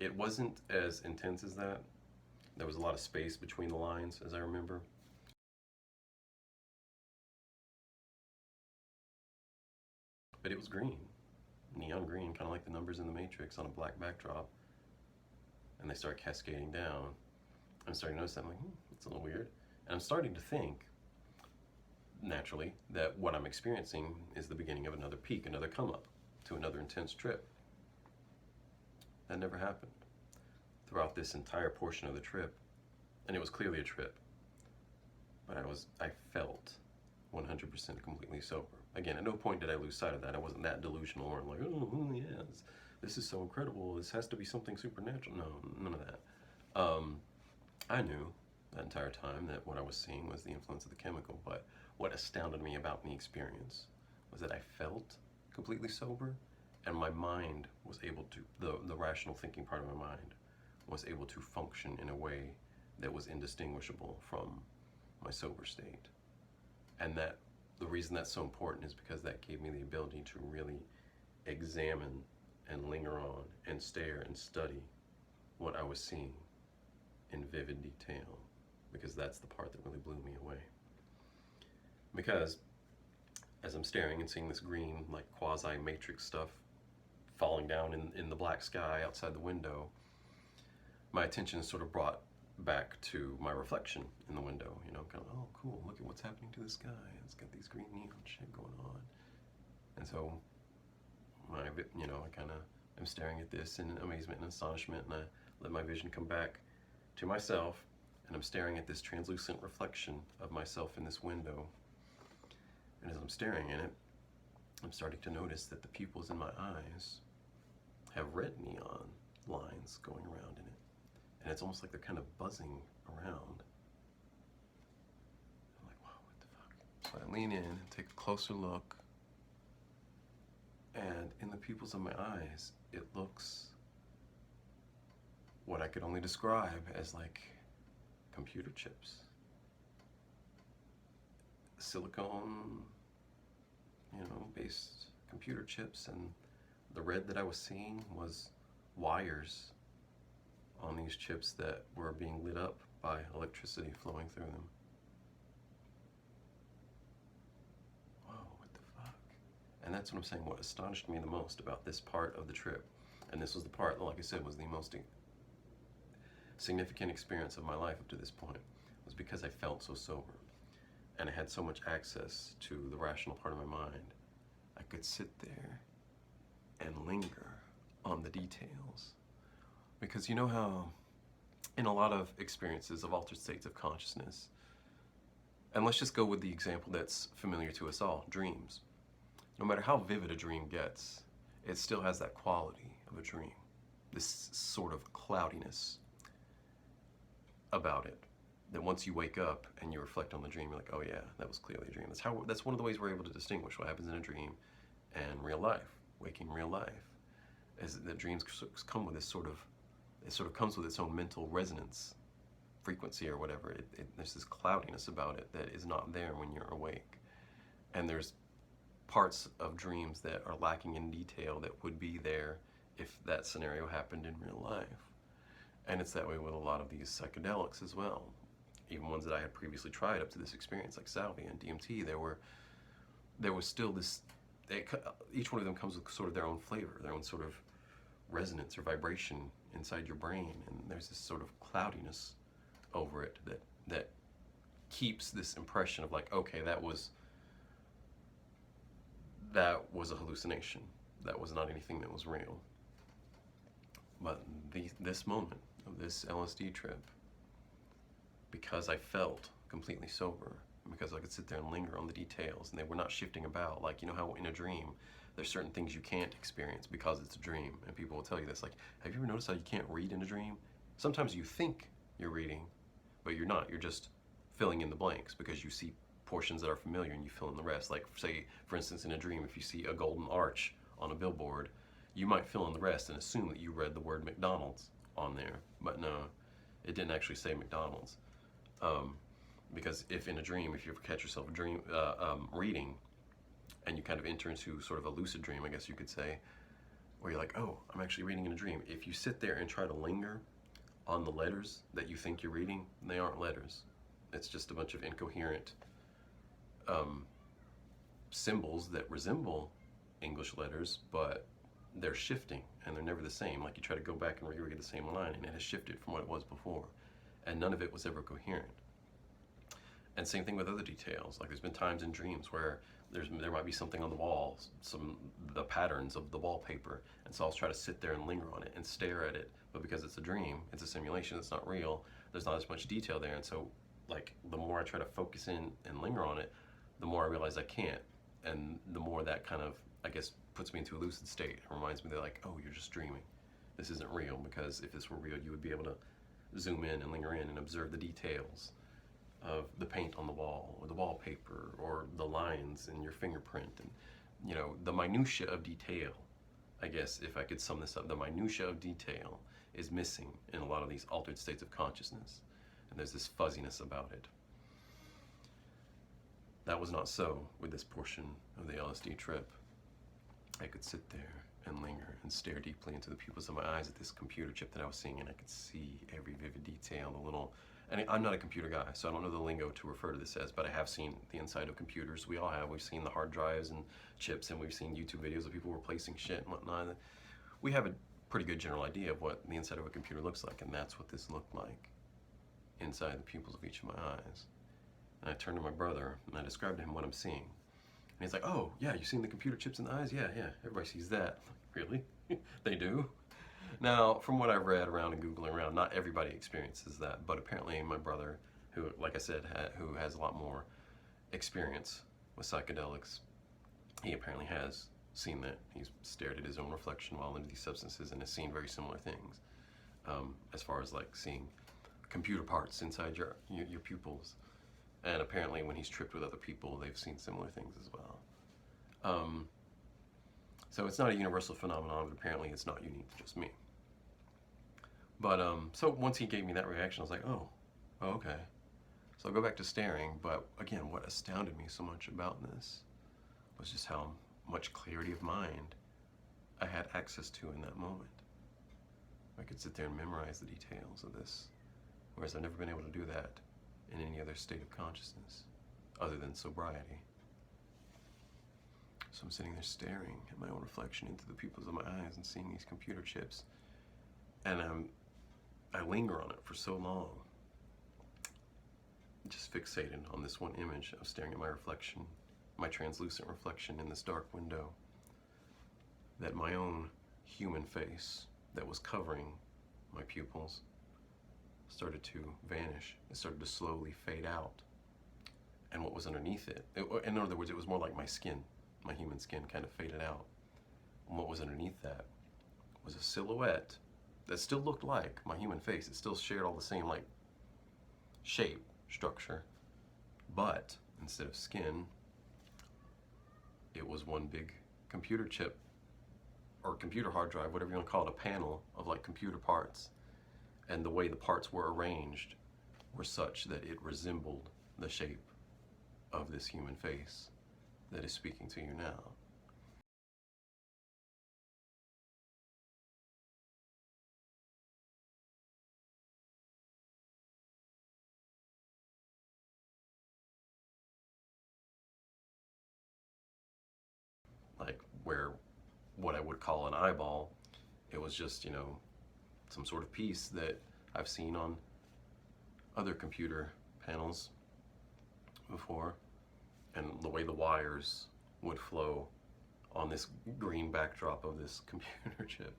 It wasn't as intense as that. There was a lot of space between the lines, as I remember. But it was green, neon green, kind of like the numbers in the Matrix on a black backdrop. And they start cascading down. I'm starting to notice that. I'm like, it's a little weird. And I'm starting to think, naturally, that what I'm experiencing is the beginning of another peak, another come up to another intense trip. That never happened throughout this entire portion of the trip, and it was clearly a trip, but I felt 100% completely sober. Again, at no point did I lose sight of that. I wasn't that delusional or like, oh yes, this is so incredible, this has to be something supernatural. No, none of that. I knew that entire time that what I was seeing was the influence of the chemical, but what astounded me about the experience was that I felt completely sober, and my mind was able to, the rational thinking part of my mind was able to function in a way that was indistinguishable from my sober state. And that the reason that's so important is because that gave me the ability to really examine and linger on and stare and study what I was seeing in vivid detail, because that's the part that really blew me away. Because as I'm staring and seeing this green, like quasi-matrix stuff falling down in the black sky outside the window, my attention is sort of brought back to my reflection in the window, you know, kind of, oh cool, look at what's happening to the sky, it's got these green neon shit going on. And so I kind of am staring at this in amazement and astonishment, and I let my vision come back to myself, and I'm staring at this translucent reflection of myself in this window. And as I'm staring at it, I'm starting to notice that the pupils in my eyes have red neon lines going around in it. And it's almost like they're kind of buzzing around. I'm like, wow, what the fuck? So I lean in and take a closer look. And in the pupils of my eyes, it looks what I could only describe as like computer chips. silicone, based computer chips, and the red that I was seeing was wires on these chips that were being lit up by electricity flowing through them. Whoa, what the fuck? And that's what I'm saying, what astonished me the most about this part of the trip, and this was the part that, like I said, was the most significant experience of my life up to this point, was because I felt so sober, and I had so much access to the rational part of my mind. I could sit there and linger on the details. Because you know how in a lot of experiences of altered states of consciousness, and let's just go with the example that's familiar to us all, dreams. No matter how vivid a dream gets, it still has that quality of a dream, this sort of cloudiness about it, that once you wake up and you reflect on the dream, you're like, oh yeah, that was clearly a dream. That's one of the ways we're able to distinguish what happens in a dream and real life, waking real life, is that dreams come with this sort of, it sort of comes with its own mental resonance frequency or whatever. There's this cloudiness about it that is not there when you're awake. And there's parts of dreams that are lacking in detail that would be there if that scenario happened in real life. And it's that way with a lot of these psychedelics as well. Even ones that I had previously tried up to this experience, like salvia and DMT, there was still this, each one of them comes with sort of their own flavor, their own sort of resonance or vibration inside your brain, and there's this sort of cloudiness over it that keeps this impression of like, okay, that was a hallucination. That was not anything that was real. But this moment of this LSD trip, because I felt completely sober, because I could sit there and linger on the details, and they were not shifting about. Like, you know how in a dream, there's certain things you can't experience because it's a dream, and people will tell you this, like, have you ever noticed how you can't read in a dream? Sometimes you think you're reading, but you're not. You're just filling in the blanks because you see portions that are familiar and you fill in the rest. Like, say, for instance, in a dream, if you see a golden arch on a billboard, you might fill in the rest and assume that you read the word McDonald's on there, but no, it didn't actually say McDonald's. Because if in a dream, if you ever catch yourself reading, and you kind of enter into sort of a lucid dream, I guess you could say, where you're like, oh, I'm actually reading in a dream. If you sit there and try to linger on the letters that you think you're reading, they aren't letters. It's just a bunch of incoherent symbols that resemble English letters, but they're shifting and they're never the same. Like, you try to go back and reread the same line and it has shifted from what it was before, and none of it was ever coherent. And same thing with other details. Like, there's been times in dreams where there might be something on the walls, the patterns of the wallpaper, and so I'll try to sit there and linger on it and stare at it, but because it's a dream, it's a simulation, it's not real, there's not as much detail there, and so, like, the more I try to focus in and linger on it, the more I realize I can't, and the more that kind of, I guess, puts me into a lucid state. It reminds me that, like, oh, you're just dreaming. This isn't real, because if this were real, you would be able to zoom in and linger in and observe the details of the paint on the wall, or the wallpaper, or the lines in your fingerprint, and, you know, the minutia of detail. I guess if I could sum this up, the minutia of detail is missing in a lot of these altered states of consciousness, and there's this fuzziness about it. That was not so with this portion of the LSD trip. I could sit there and linger and stare deeply into the pupils of my eyes at this computer chip that I was seeing, and I could see every vivid detail, the little, and I'm not a computer guy, so I don't know the lingo to refer to this as, but I have seen the inside of computers. We all have. We've seen the hard drives and chips, and we've seen YouTube videos of people replacing shit and whatnot. We have a pretty good general idea of what the inside of a computer looks like, and that's what this looked like inside the pupils of each of my eyes. And I turned to my brother, and I described to him what I'm seeing. And he's like, oh, yeah, you seen the computer chips in the eyes? Yeah, everybody sees that. Really? They do? Now, from what I've read around and Googling around, not everybody experiences that, but apparently my brother, who, like I said, who has a lot more experience with psychedelics, he apparently has seen that. He's stared at his own reflection while under these substances and has seen very similar things, as far as, like, seeing computer parts inside your pupils. And apparently when he's tripped with other people, they've seen similar things as well. So it's not a universal phenomenon, but apparently it's not unique to just me. But so once he gave me that reaction, I was like, oh, okay. So I'll go back to staring, but again, what astounded me so much about this was just how much clarity of mind I had access to in that moment. I could sit there and memorize the details of this, whereas I've never been able to do that in any other state of consciousness other than sobriety. So I'm sitting there staring at my own reflection into the pupils of my eyes and seeing these computer chips, and I linger on it for so long, just fixated on this one image of staring at my reflection, my translucent reflection in this dark window, that my own human face that was covering my pupils started to vanish. It started to slowly fade out. And what was underneath it, in other words, it was more like my skin, my human skin kind of faded out. And what was underneath that was a silhouette that still looked like my human face. It still shared all the same like shape, structure, but instead of skin, it was one big computer chip or computer hard drive, whatever you want to call it, a panel of like computer parts. And the way the parts were arranged were such that it resembled the shape of this human face that is speaking to you now. Like where what I would call an eyeball, it was just, some sort of piece that I've seen on other computer panels before, and the way the wires would flow on this green backdrop of this computer chip,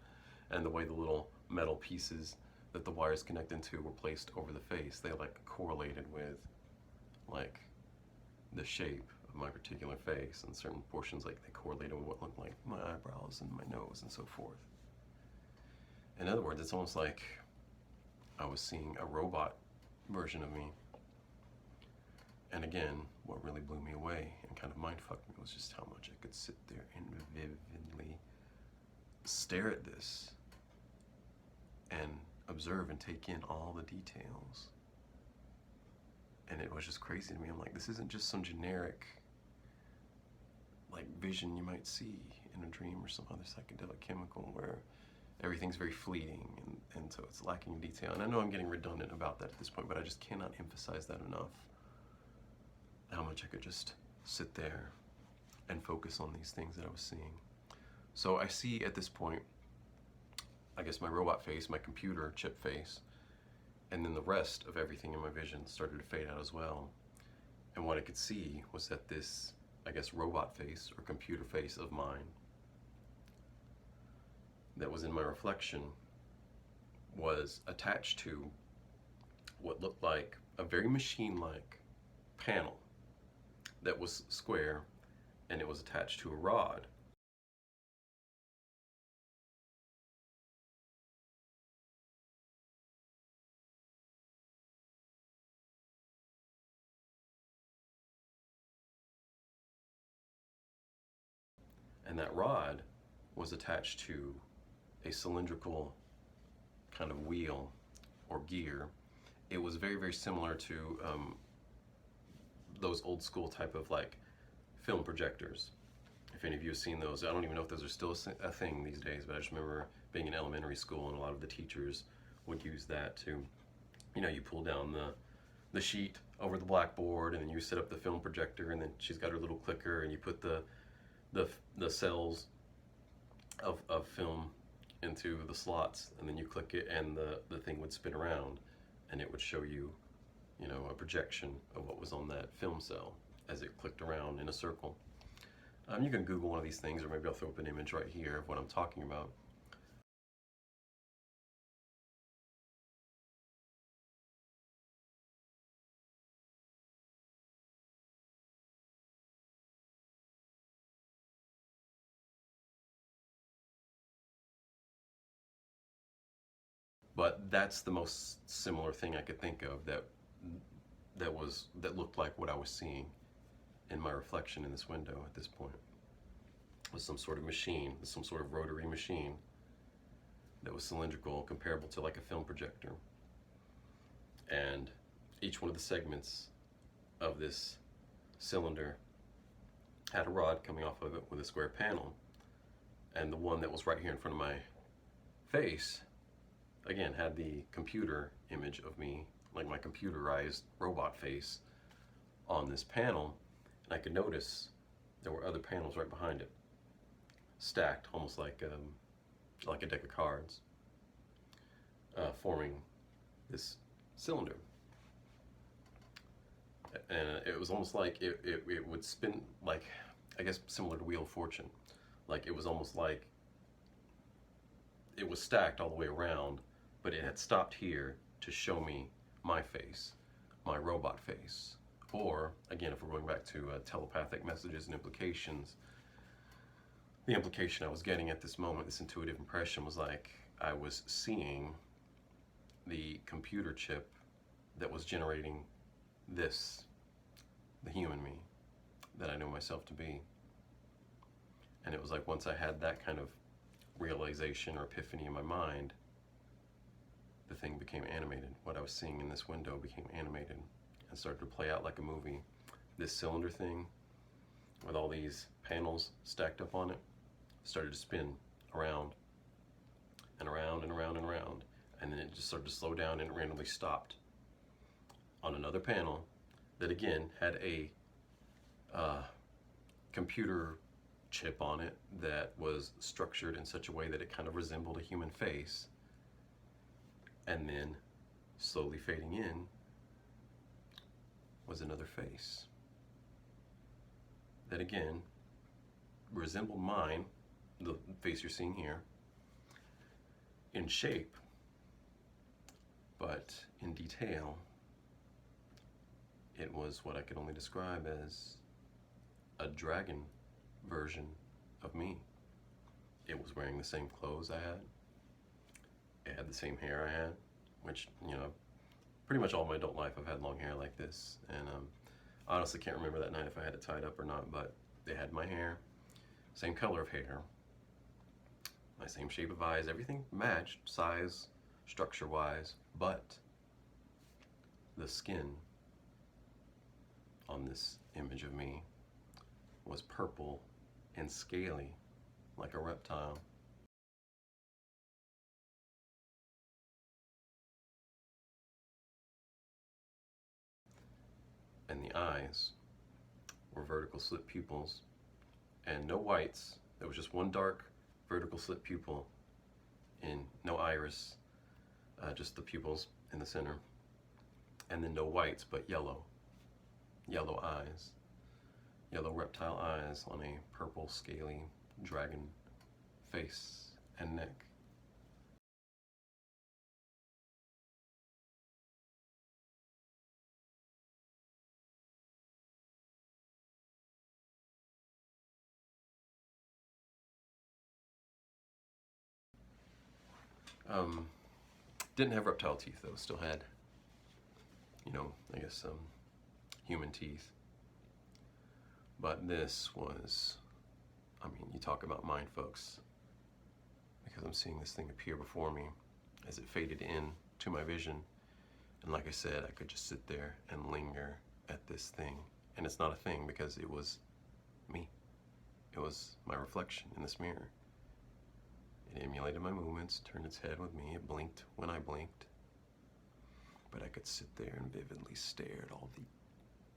and the way the little metal pieces that the wires connect into were placed over the face, they like correlated with like the shape of my particular face, and certain portions like they correlated with what looked like my eyebrows and my nose and so forth. In other words, it's almost like I was seeing a robot version of me. And again, what really blew me away and kind of mindfucked me was just how much I could sit there and vividly stare at this and observe and take in all the details. And it was just crazy to me. I'm like, this isn't just some generic like vision you might see in a dream or some other psychedelic chemical where everything's very fleeting and so it's lacking in detail. And I know I'm getting redundant about that at this point, but I just cannot emphasize that enough. How much I could just sit there and focus on these things that I was seeing. So I see at this point, I guess my robot face, my computer chip face, and then the rest of everything in my vision started to fade out as well. And what I could see was that this, I guess, robot face or computer face of mine that was in my reflection was attached to what looked like a very machine-like panel that was square, and it was attached to a rod. And that rod was attached to a cylindrical kind of wheel or gear. It was very, very similar to those old school type of like film projectors. If any of you have seen those, I don't even know if those are still a thing these days, but I just remember being in elementary school and a lot of the teachers would use that to, you pull down the sheet over the blackboard and then you set up the film projector, and then she's got her little clicker and you put the cells of film into the slots, and then you click it and the thing would spin around and it would show you, a projection of what was on that film cell as it clicked around in a circle. You can Google one of these things, or maybe I'll throw up an image right here of what I'm talking about. But that's the most similar thing I could think of that looked like what I was seeing in my reflection in this window at this point. It was some sort of machine, some sort of rotary machine that was cylindrical, comparable to like a film projector. And each one of the segments of this cylinder had a rod coming off of it with a square panel, and the one that was right here in front of my face, again, had the computer image of me, like my computerized robot face, on this panel, and I could notice there were other panels right behind it, stacked almost like a deck of cards, forming this cylinder. And it was almost like it would spin, like, I guess similar to Wheel of Fortune. Like, it was almost like it was stacked all the way around, but it had stopped here to show me my face, my robot face. Or, again, if we're going back to telepathic messages and implications, the implication I was getting at this moment, this intuitive impression, was like I was seeing the computer chip that was generating this, the human me that I know myself to be. And it was like once I had that kind of realization or epiphany in my mind, the thing became animated. What I was seeing in this window became animated and started to play out like a movie. This cylinder thing with all these panels stacked up on it started to spin around and around and around and around, and then it just started to slow down and it randomly stopped on another panel that again had a computer chip on it that was structured in such a way that it kind of resembled a human face, and then slowly fading in was another face that again resembled mine, the face you're seeing here, in shape, but in detail it was what I could only describe as a dragon version of me. It was wearing the same clothes I had. It had the same hair I had, which, you know, pretty much all my adult life I've had long hair like this. And I honestly can't remember that night if I had it tied up or not, but they had my hair, same color of hair, my same shape of eyes, everything matched, size, structure-wise, but the skin on this image of me was purple and scaly like a reptile. And the eyes were vertical slit pupils and no whites. There was just one dark vertical slit pupil and no iris, just the pupils in the center. And then no whites, but yellow eyes. Yellow reptile eyes on a purple scaly dragon face and neck. Didn't have reptile teeth though, still had, you know, I guess human teeth. But this was, I mean, you talk about mind, folks, because I'm seeing this thing appear before me as it faded in to my vision. And like I said, I could just sit there and linger at this thing. And it's not a thing because it was me. It was my reflection in this mirror. It emulated my movements, turned its head with me, it blinked when I blinked. But I could sit there and vividly stare at all the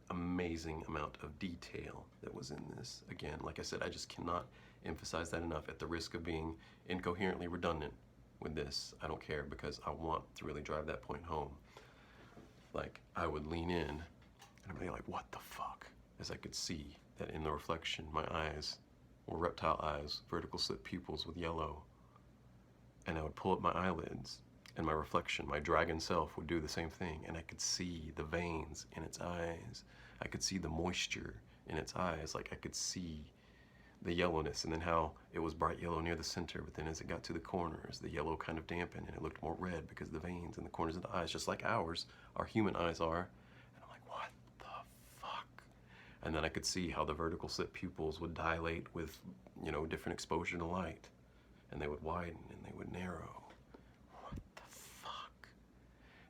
amazing amount of detail that was in this. Again, like I said, I just cannot emphasize that enough, at the risk of being incoherently redundant with this. I don't care, because I want to really drive that point home. Like, I would lean in and I'd be like, what the fuck? As I could see that in the reflection, my eyes were reptile eyes, vertical slit pupils with yellow. And I would pull up my eyelids, and my reflection, my dragon self, would do the same thing. And I could see the veins in its eyes. I could see the moisture in its eyes. Like, I could see the yellowness, and then how it was bright yellow near the center, but then as it got to the corners, the yellow kind of dampened and it looked more red because of the veins in the corners of the eyes, just like ours, our human eyes are. And I'm like, what the fuck? And then I could see how the vertical slit pupils would dilate with, you know, different exposure to light. And they would widen and they would narrow. What the fuck?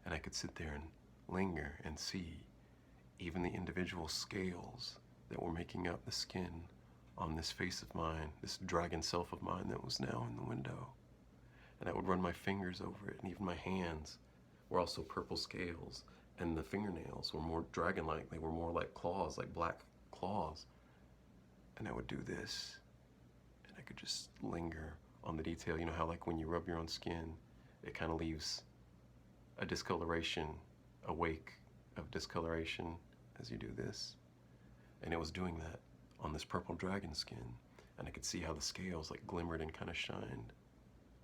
And I could sit there and linger and see even the individual scales that were making up the skin on this face of mine, this dragon self of mine that was now in the window. And I would run my fingers over it, and even my hands were also purple scales, and the fingernails were more dragon-like. They were more like claws, like black claws. And I would do this, and I could just linger on the detail. You know how like when you rub your own skin, it kind of leaves a discoloration, a wake of discoloration as you do this. And it was doing that on this purple dragon skin. And I could see how the scales like glimmered and kind of shined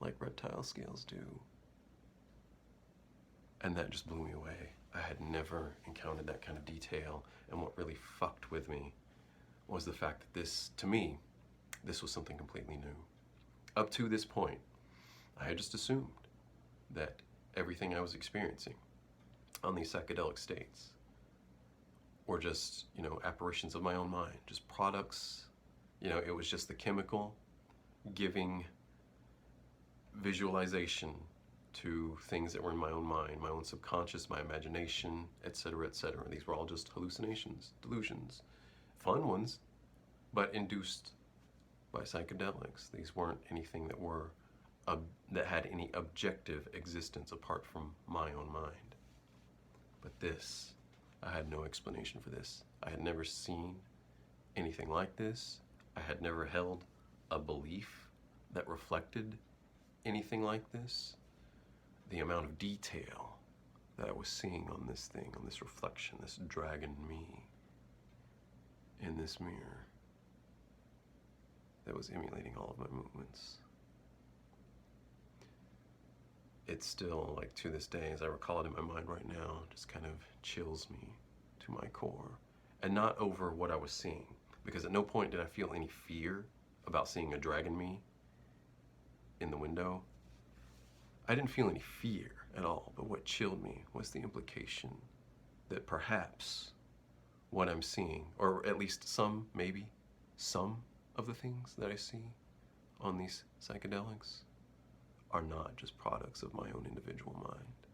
like reptile scales do. And that just blew me away. I had never encountered that kind of detail. And what really fucked with me was the fact that this, to me, this was something completely new. Up to this point, I had just assumed that everything I was experiencing on these psychedelic states were just, you know, apparitions of my own mind, just products. You know, it was just the chemical giving visualization to things that were in my own mind, my own subconscious, my imagination, etc., etc. These were all just hallucinations, delusions, fun ones, but induced by psychedelics. These weren't anything that were that had any objective existence apart from my own mind. But this, I had no explanation for this. I had never seen anything like this. I had never held a belief that reflected anything like this. The amount of detail that I was seeing on this thing, on this reflection, this dragon me in this mirror that was emulating all of my movements. It's still, like, to this day, as I recall it in my mind right now, just kind of chills me to my core. And not over what I was seeing, because at no point did I feel any fear about seeing a dragon me in the window. I didn't feel any fear at all, but what chilled me was the implication that perhaps what I'm seeing, or at least some, maybe some of the things that I see on these psychedelics are not just products of my own individual mind.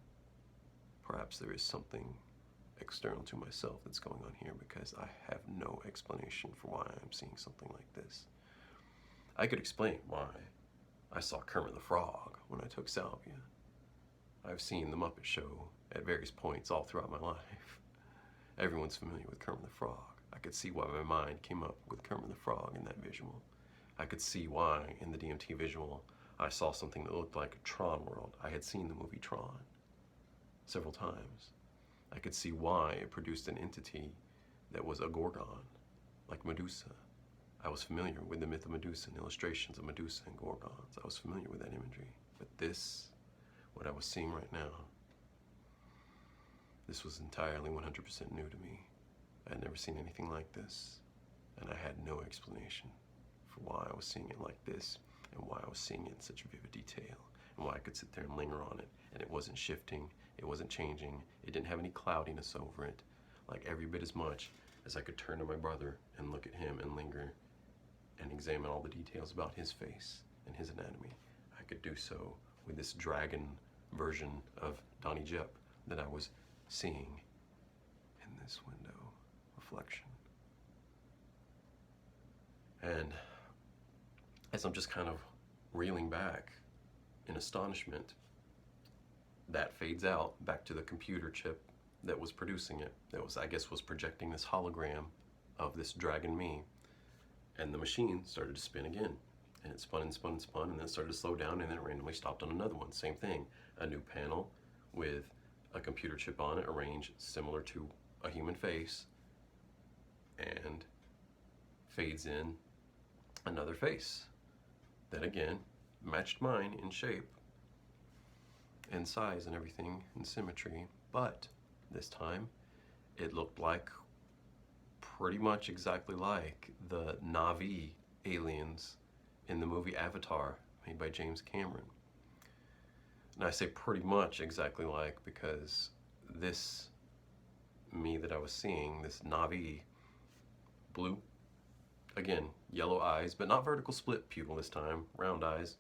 Perhaps there is something external to myself that's going on here, because I have no explanation for why I'm seeing something like this. I could explain why I saw Kermit the Frog when I took salvia. I've seen the Muppet Show at various points all throughout my life. Everyone's familiar with Kermit the Frog. I could see why my mind came up with Kermit the Frog in that visual. I could see why in the DMT visual I saw something that looked like Tron World. I had seen the movie Tron several times. I could see why it produced an entity that was a gorgon, like Medusa. I was familiar with the myth of Medusa and illustrations of Medusa and gorgons. I was familiar with that imagery. But this, what I was seeing right now, this was entirely 100% new to me. I had never seen anything like this, and I had no explanation for why I was seeing it like this, and why I was seeing it in such vivid detail, and why I could sit there and linger on it, and it wasn't shifting, it wasn't changing, it didn't have any cloudiness over it, like every bit as much as I could turn to my brother and look at him and linger and examine all the details about his face and his anatomy. I could do so with this dragon version of Donnie Jep that I was seeing in this window reflection. And as I'm just kind of reeling back in astonishment, that fades out back to the computer chip that was producing it, that was, I guess, was projecting this hologram of this dragon me. And the machine started to spin again. And it spun and spun and spun, and then it started to slow down, and then it randomly stopped on another one. Same thing, a new panel with a computer chip on it, arranged similar to a human face, and fades in another face that again matched mine in shape and size and everything, and symmetry, but this time it looked like pretty much exactly like the Na'vi aliens in the movie Avatar, made by James Cameron. And I say pretty much exactly like because this me that I was seeing, this Na'vi, blue, again, yellow eyes, but not vertical split pupil this time, round eyes,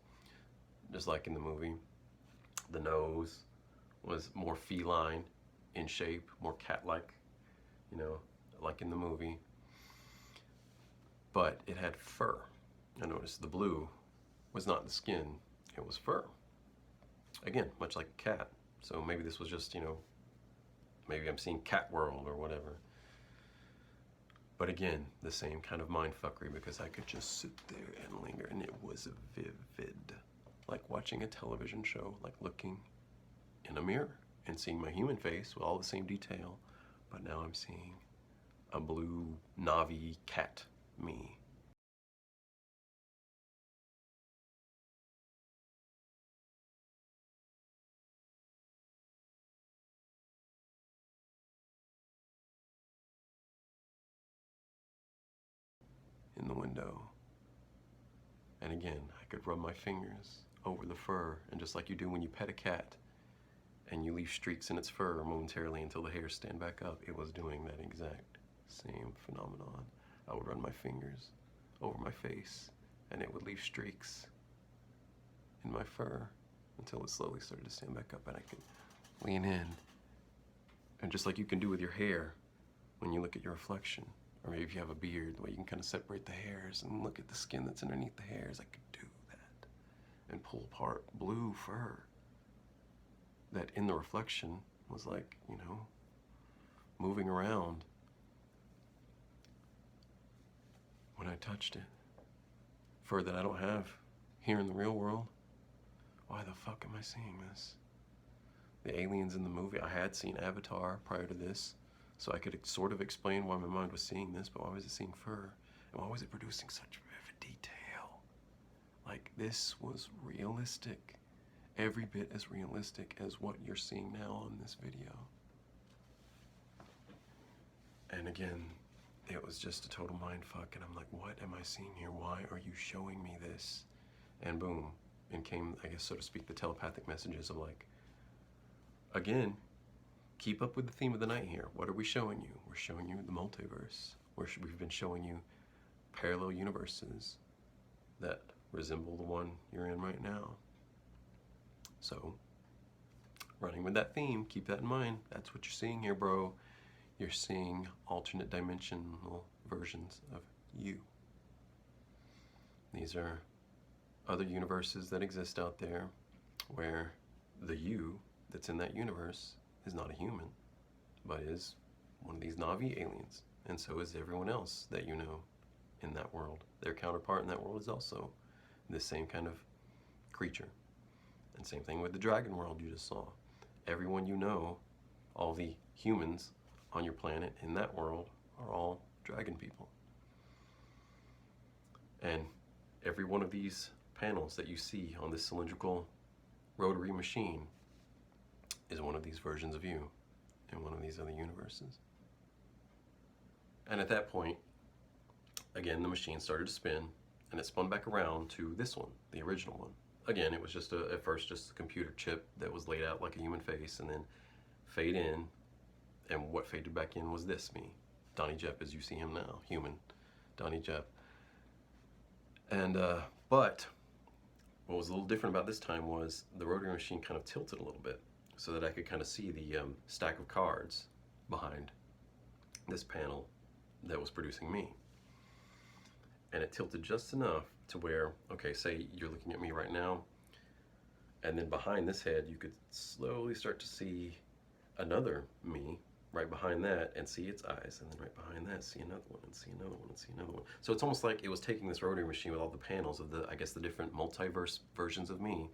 just like in the movie. The nose was more feline in shape, more cat-like you know, like in the movie. But it had fur. I noticed the blue was not the skin, it was fur. Again, much like a cat. So maybe this was just, you know, maybe I'm seeing Cat World or whatever. But again, the same kind of mindfuckery, because I could just sit there and linger, and it was vivid. Like watching a television show, like looking in a mirror and seeing my human face with all the same detail, but now I'm seeing a blue Navi cat me. In the window. And again, I could rub my fingers over the fur, and just like you do when you pet a cat and you leave streaks in its fur momentarily until the hairs stand back up, it was doing that exact same phenomenon. I would run my fingers over my face and it would leave streaks in my fur until it slowly started to stand back up, and I could lean in. And just like you can do with your hair when you look at your reflection, or maybe if you have a beard, the way you can kind of separate the hairs and look at the skin that's underneath the hairs, I could do that and pull apart blue fur that in the reflection was like, you know, moving around when I touched it. Fur that I don't have here in the real world. Why the fuck am I seeing this? The aliens in the movie, I had seen Avatar prior to this, so I could sort of explain why my mind was seeing this, but why was it seeing fur? And why was it producing such vivid detail? Like, this was realistic. Every bit as realistic as what you're seeing now on this video. And again, it was just a total mind fuck, and I'm like, what am I seeing here? Why are you showing me this? And boom, and came, I guess, so to speak, the telepathic messages of like, again, keep up with the theme of the night here. What are we showing you? We're showing you the multiverse. We've been showing you parallel universes that resemble the one you're in right now. So, running with that theme, keep that in mind. That's what you're seeing here, bro. You're seeing alternate dimensional versions of you. These are other universes that exist out there where the you that's in that universe is not a human, but is one of these Navi aliens. And so is everyone else that you know in that world. Their counterpart in that world is also the same kind of creature. And same thing with the dragon world you just saw. Everyone you know, all the humans on your planet in that world, are all dragon people. And every one of these panels that you see on this cylindrical rotary machine is one of these versions of you in one of these other universes. And at that point, again, the machine started to spin, and it spun back around to this one, the original one. Again, it was just at first just a computer chip that was laid out like a human face, and then fade in, and what faded back in was this me, Donnie Jepp as you see him now, human Donnie Jepp. And but what was a little different about this time was the rotary machine kind of tilted a little bit so that I could kind of see the stack of cards behind this panel that was producing me. And it tilted just enough to where, okay, say you're looking at me right now, and then behind this head you could slowly start to see another me right behind that, and see its eyes, and then right behind that see another one, and see another one, and see another one. So it's almost like it was taking this rotary machine with all the panels of the, I guess, the different multiverse versions of me,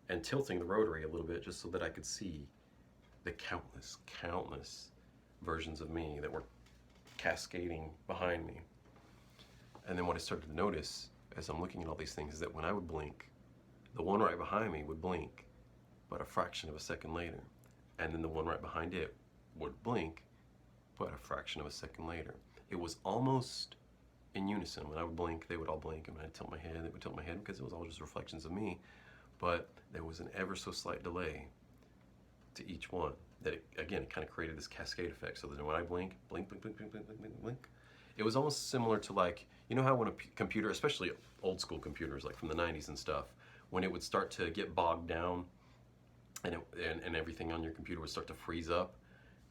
and tilting the rotary a little bit just so that I could see the countless versions of me that were cascading behind me. And then what I started to notice as I'm looking at all these things is that when I would blink, the one right behind me would blink, but a fraction of a second later. And then the one right behind it would blink, but a fraction of a second later. It was almost in unison. When I would blink, they would all blink, and when I'd tilt my head, they would tilt my head, because it was all just reflections of me. But there was an ever so slight delay to each one. That, again, it kind of created this cascade effect. So that when I blink, blink, blink, blink, blink, blink, blink, blink, blink. It was almost similar to, like, you know how when a computer, especially old school computers like from the 90s and stuff, when it would start to get bogged down and everything on your computer would start to freeze up,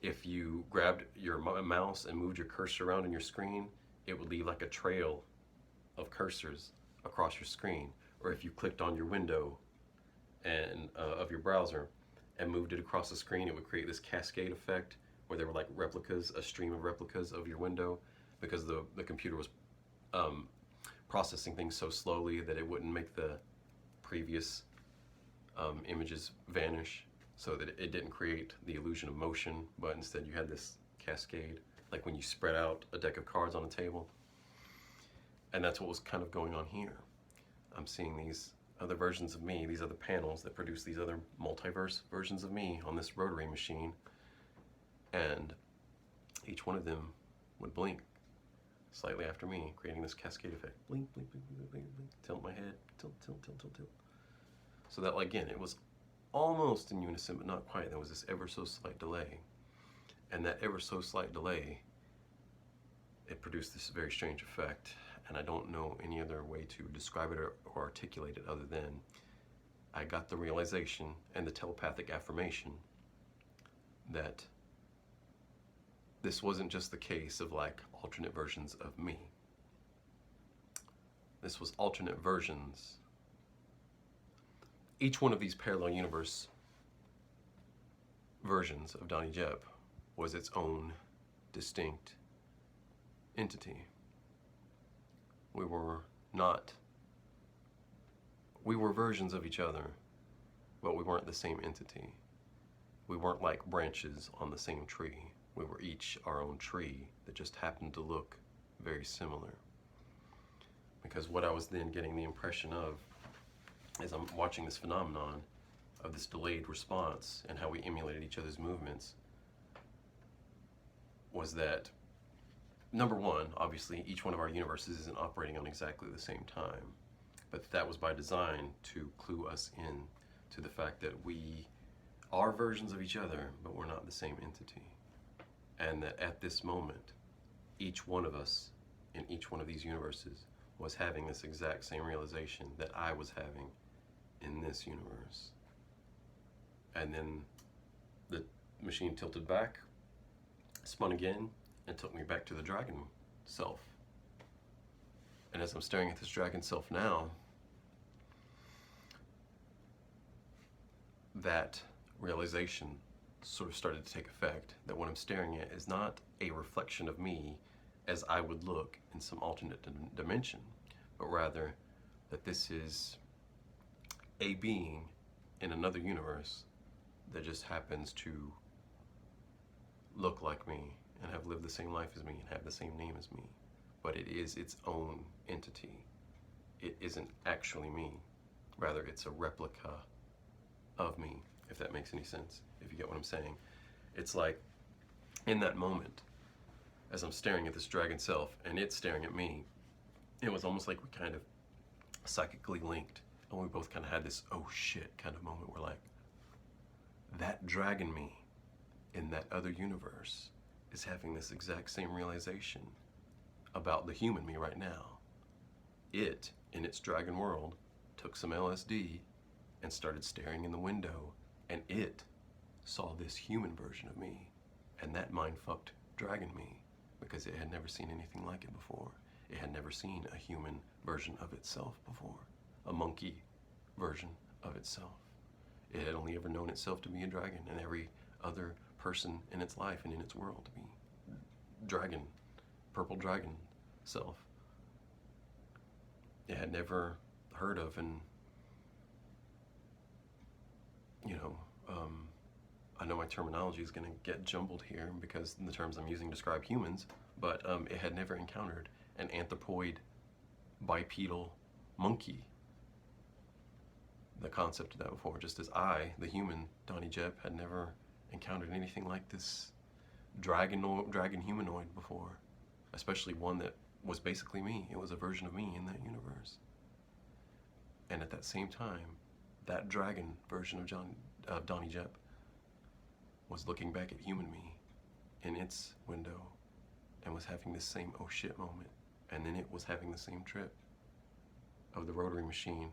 if you grabbed your mouse and moved your cursor around on your screen, it would leave like a trail of cursors across your screen. Or if you clicked on your window and of your browser and moved it across the screen, it would create this cascade effect where there were like replicas, a stream of replicas of your window, because the computer was processing things so slowly that it wouldn't make the previous images vanish, so that it didn't create the illusion of motion, but instead you had this cascade, like when you spread out a deck of cards on a table. And that's what was kind of going on here. I'm seeing these other versions of me, these other panels that produce these other multiverse versions of me on this rotary machine, and each one of them would blink slightly after me, creating this cascade effect. Blink, blink, blink, blink, blink, blink. Tilt my head, tilt, tilt, tilt, tilt, tilt. So that, again, it was almost in unison, but not quite. There was this ever so slight delay. And that ever so slight delay, it produced this very strange effect. And I don't know any other way to describe it or articulate it other than I got the realization and the telepathic affirmation that this wasn't just the case of like alternate versions of me. This was alternate versions. Each one of these parallel universe versions of Donnie Jep was its own distinct entity. We were versions of each other, but we weren't the same entity. We weren't like branches on the same tree. We were each our own tree that just happened to look very similar. Because what I was then getting the impression of, as I'm watching this phenomenon of this delayed response and how we emulated each other's movements, was that, number one, obviously, each one of our universes isn't operating on exactly the same time, but that was by design to clue us in to the fact that we are versions of each other, but we're not the same entity. And that at this moment, each one of us in each one of these universes was having this exact same realization that I was having in this universe. And then the machine tilted back, spun again, and took me back to the dragon self. And as I'm staring at this dragon self now, that realization sort of started to take effect, that what I'm staring at is not a reflection of me as I would look in some alternate dimension, but rather that this is a being in another universe that just happens to look like me and have lived the same life as me and have the same name as me. But it is its own entity. It isn't actually me. Rather, it's a replica of me, if that makes any sense, if you get what I'm saying. It's like, in that moment, as I'm staring at this dragon self and it's staring at me, it was almost like we kind of psychically linked, and we both kind of had this oh shit kind of moment where like, that dragon me in that other universe is having this exact same realization about the human me right now. It, in its dragon world, took some LSD and started staring in the window, and it saw this human version of me, and that mind fucked dragon me because it had never seen anything like it before. It had never seen a human version of itself before, a monkey version of itself. It had only ever known itself to be a dragon, and every other person in its life and in its world to be dragon, purple dragon self. It had never heard of, and I know my terminology is going to get jumbled here because the terms I'm using describe humans, but it had never encountered an anthropoid bipedal monkey. The concept of that before, just as I, the human, Donnie Jep, had never encountered anything like this dragon humanoid before, especially one that was basically me. It was a version of me in that universe. And at that same time, that dragon version of Donnie Jep was looking back at human me in its window and was having this same oh shit moment. And then it was having the same trip of the rotary machine,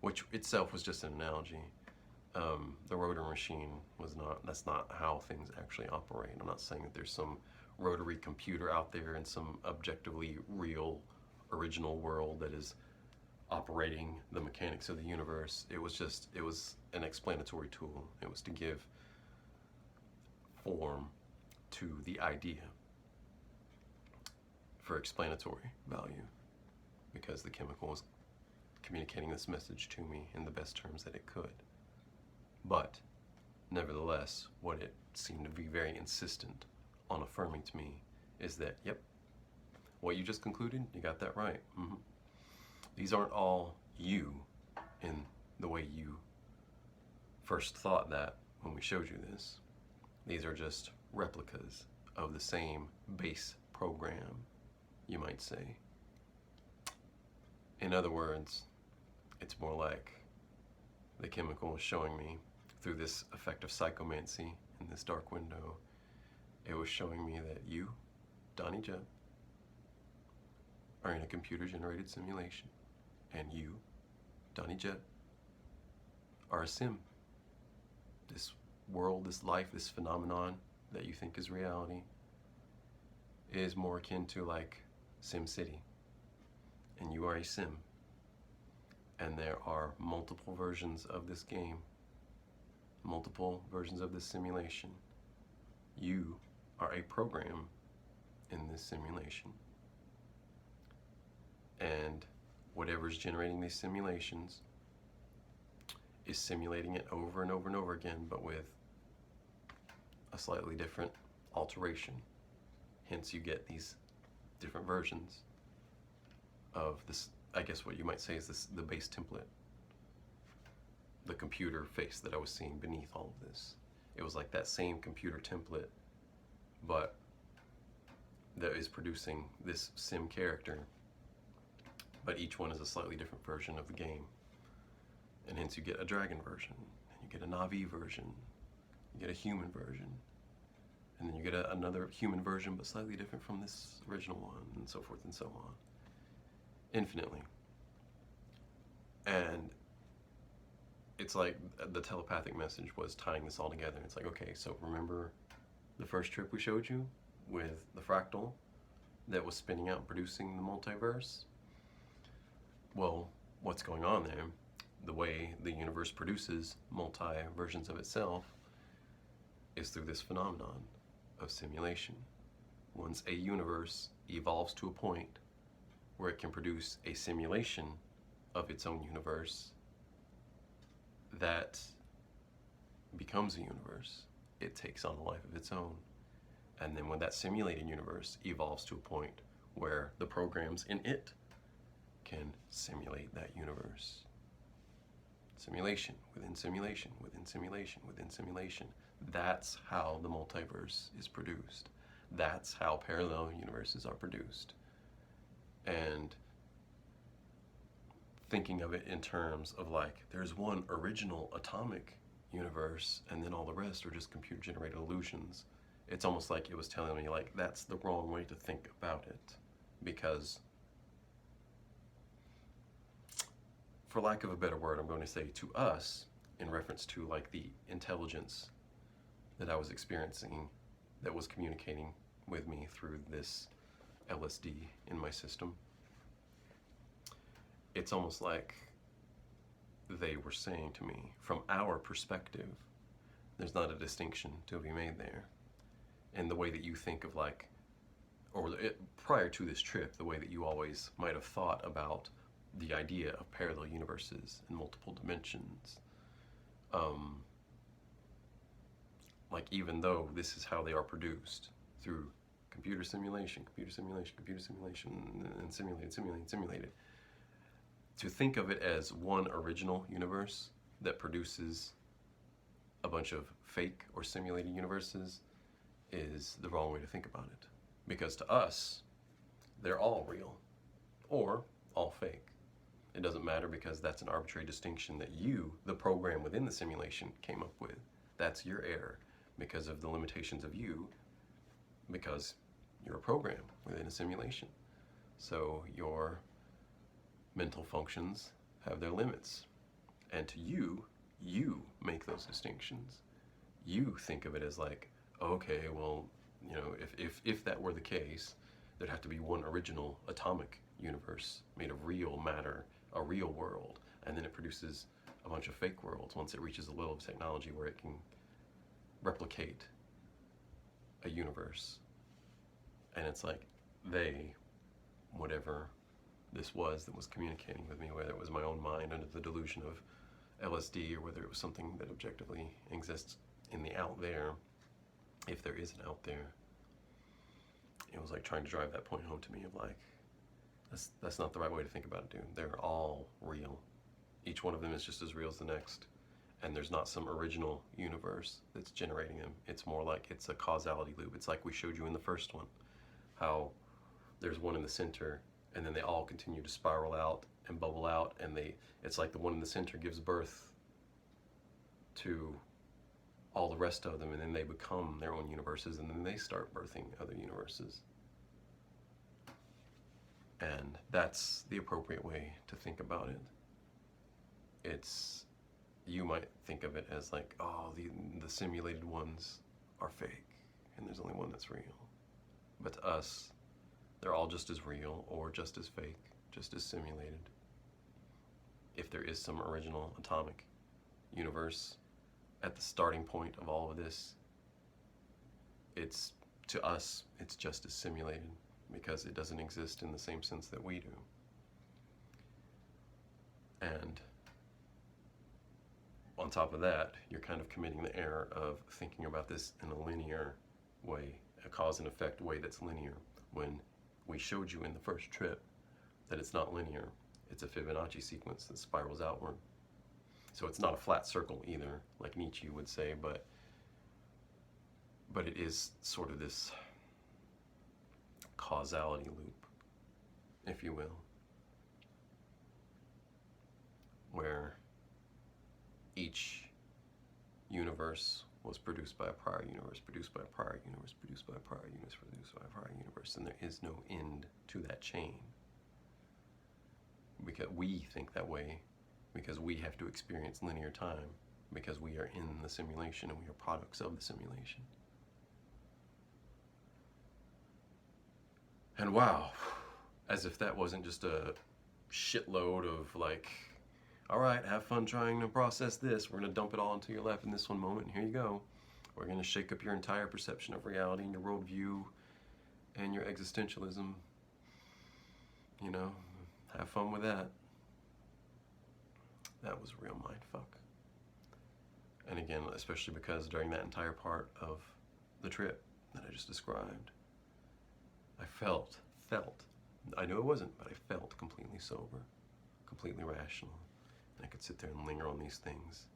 which itself was just an analogy. The rotary machine was not, that's not how things actually operate. I'm not saying that there's some rotary computer out there in some objectively real, original world that is operating the mechanics of the universe. It was an explanatory tool. It was to give form to the idea for explanatory value, because the chemical was communicating this message to me in the best terms that it could. But nevertheless, what it seemed to be very insistent on affirming to me is that, yep, what you just concluded, you got that right. These aren't all you in the way you first thought that when we showed you this. These are just replicas of the same base program, you might say. In other words, it's more like the chemical was showing me through this effect of psychomancy in this dark window. It was showing me that you, Donnie Jeb, are in a computer-generated simulation, and you, Donnie Jeb, are a sim. This world, this life, this phenomenon that you think is reality is more akin to like Sim City, and you are a sim. And there are multiple versions of this game, multiple versions of this simulation. You are a program in this simulation. And whatever's generating these simulations is simulating it over and over and over again, but with a slightly different alteration. Hence you get these different versions of this, I guess what you might say is this, the base template, the computer face that I was seeing beneath all of this. It was like that same computer template, but that is producing this sim character, but each one is a slightly different version of the game. And hence you get a dragon version, and you get a Na'vi version, you get a human version, and then you get another human version but slightly different from this original one, and so forth and so on. Infinitely. And it's like the telepathic message was tying this all together. It's like, okay, so remember the first trip we showed you with the fractal that was spinning out and producing the multiverse? Well, what's going on there, the way the universe produces multi-versions of itself, is through this phenomenon of simulation. Once a universe evolves to a point where it can produce a simulation of its own universe that becomes a universe, it takes on a life of its own. And then when that simulated universe evolves to a point where the programs in it can simulate that universe. Simulation within simulation within simulation within simulation. That's how the multiverse is produced. That's how parallel universes are produced. And thinking of it in terms of like, there's one original atomic universe and then all the rest are just computer generated illusions. It's almost like it was telling me like, that's the wrong way to think about it. Because, for lack of a better word, I'm going to say to us, in reference to like the intelligence that I was experiencing that was communicating with me through this LSD in my system, it's almost like they were saying to me, from our perspective, there's not a distinction to be made there. And the way that you think of like, or prior to this trip, the way that you always might have thought about the idea of parallel universes in multiple dimensions. Like, even though this is how they are produced through computer simulation, and simulated. To think of it as one original universe that produces a bunch of fake or simulated universes is the wrong way to think about it. Because to us, they're all real or all fake. It doesn't matter, because that's an arbitrary distinction that you, the program within the simulation, came up with. That's your error because of the limitations of you, because you're a program within a simulation. So your mental functions have their limits. And to you, you make those distinctions. You think of it as like, okay, well, you know, if that were the case, there'd have to be one original atomic universe made of real matter, a real world, and then it produces a bunch of fake worlds once it reaches a level of technology where it can replicate a universe. And it's like they, whatever this was that was communicating with me, whether it was my own mind under the delusion of LSD or whether it was something that objectively exists in the out there, if there is an out there, it was like trying to drive that point home to me of like, that's not the right way to think about it, dude. They're all real. Each one of them is just as real as the next. And there's not some original universe that's generating them. It's more like it's a causality loop. It's like we showed you in the first one, how there's one in the center and then they all continue to spiral out and bubble out, and it's like the one in the center gives birth to all the rest of them, and then they become their own universes, and then they start birthing other universes. And that's the appropriate way to think about it. It's, you might think of it as like, oh, the simulated ones are fake, and there's only one that's real. But to us, they're all just as real, or just as fake, just as simulated. If there is some original atomic universe at the starting point of all of this, it's, to us, it's just as simulated, because it doesn't exist in the same sense that we do. And on top of that, you're kind of committing the error of thinking about this in a linear way, a cause and effect way that's linear, when we showed you in the first trip that it's not linear. It's a Fibonacci sequence that spirals outward. So it's not a flat circle either, like Nietzsche would say, but it is sort of this causality loop, if you will, where each universe was produced by a prior universe, produced by a prior universe, produced by a prior universe, produced by a prior universe, and there is no end to that chain. Because we think that way, because we have to experience linear time, because we are in the simulation and we are products of the simulation. And wow, as if that wasn't just a shitload of like, all right, have fun trying to process this. We're going to dump it all into your lap in this one moment, and here you go. We're going to shake up your entire perception of reality and your worldview and your existentialism. You know, have fun with that. That was a real mindfuck. And again, especially because during that entire part of the trip that I just described, I felt, I know it wasn't, but I felt completely sober, completely rational. And I could sit there and linger on these things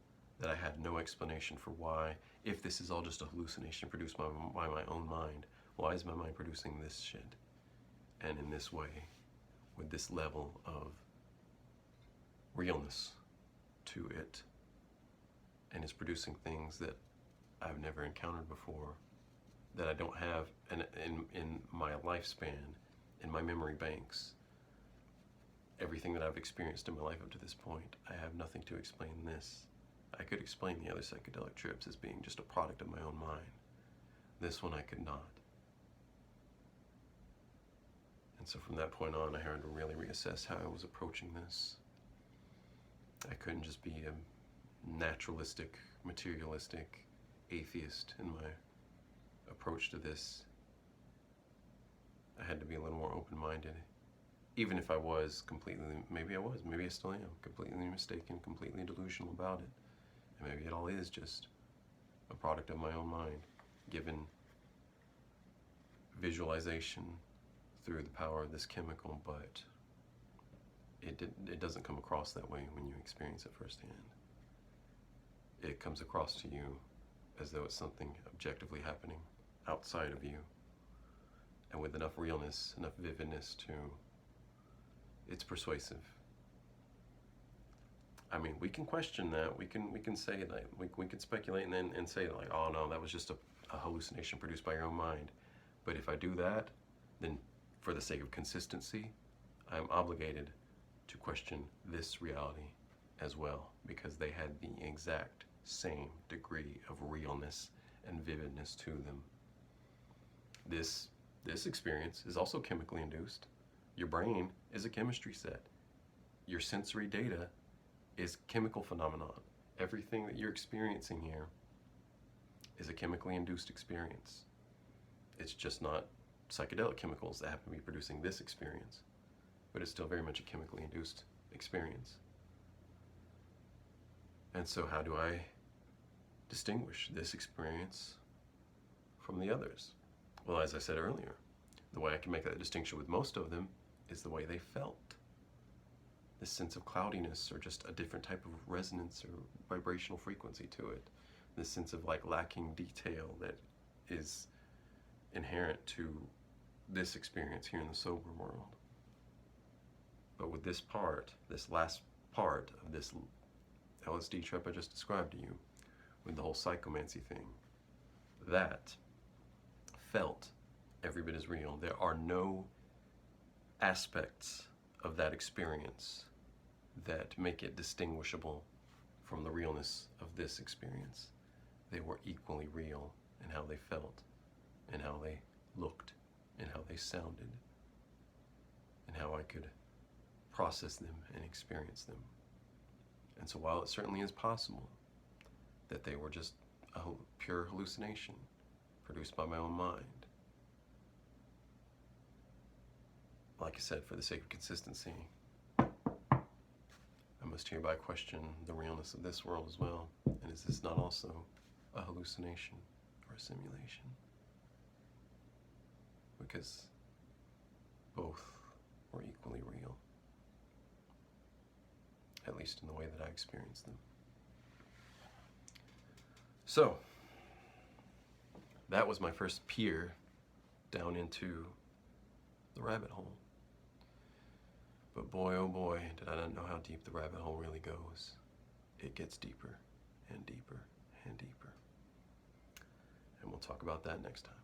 that I had no explanation for why, if this is all just a hallucination produced by my own mind, why is my mind producing this shit? And in this way, with this level of realness to it, and it's producing things that I've never encountered before, that I don't have in my lifespan, in my memory banks. Everything that I've experienced in my life up to this point, I have nothing to explain this. I could explain the other psychedelic trips as being just a product of my own mind. This one I could not. And so from that point on, I had to really reassess how I was approaching this. I couldn't just be a naturalistic, materialistic atheist in my approach to this. I had to be a little more open-minded. Even if I was completely, maybe I still am, completely mistaken, completely delusional about it. And maybe it all is just a product of my own mind, given visualization through the power of this chemical, but it doesn't come across that way when you experience it firsthand. It comes across to you as though it's something objectively happening outside of you, and with enough realness, enough vividness to, it's persuasive. I mean, we can question that. We can say that. We can speculate and say like, oh no, that was just a hallucination produced by your own mind. But if I do that, then for the sake of consistency, I'm obligated to question this reality as well, because they had the exact same degree of realness and vividness to them. This experience is also chemically induced. Your brain is a chemistry set. Your sensory data is chemical phenomenon. Everything that you're experiencing here is a chemically induced experience. It's just not psychedelic chemicals that happen to be producing this experience, but it's still very much a chemically induced experience. And so how do I distinguish this experience from the others? Well, as I said earlier, the way I can make that distinction with most of them is the way they felt. This sense of cloudiness, or just a different type of resonance or vibrational frequency to it. This sense of like lacking detail that is inherent to this experience here in the sober world. But with this part, this last part of this LSD trip I just described to you, with the whole psychomancy thing, that felt every bit as real. There are no aspects of that experience that make it distinguishable from the realness of this experience. They were equally real in how they felt, and how they looked, and how they sounded, and how I could process them and experience them. And so while it certainly is possible that they were just a pure hallucination produced by my own mind, like I said, for the sake of consistency, I must hereby question the realness of this world as well. And is this not also a hallucination or a simulation? Because both were equally real, at least in the way that I experienced them. So, that was my first peer down into the rabbit hole. But boy, oh boy, did I not know how deep the rabbit hole really goes. It gets deeper and deeper and deeper. And we'll talk about that next time.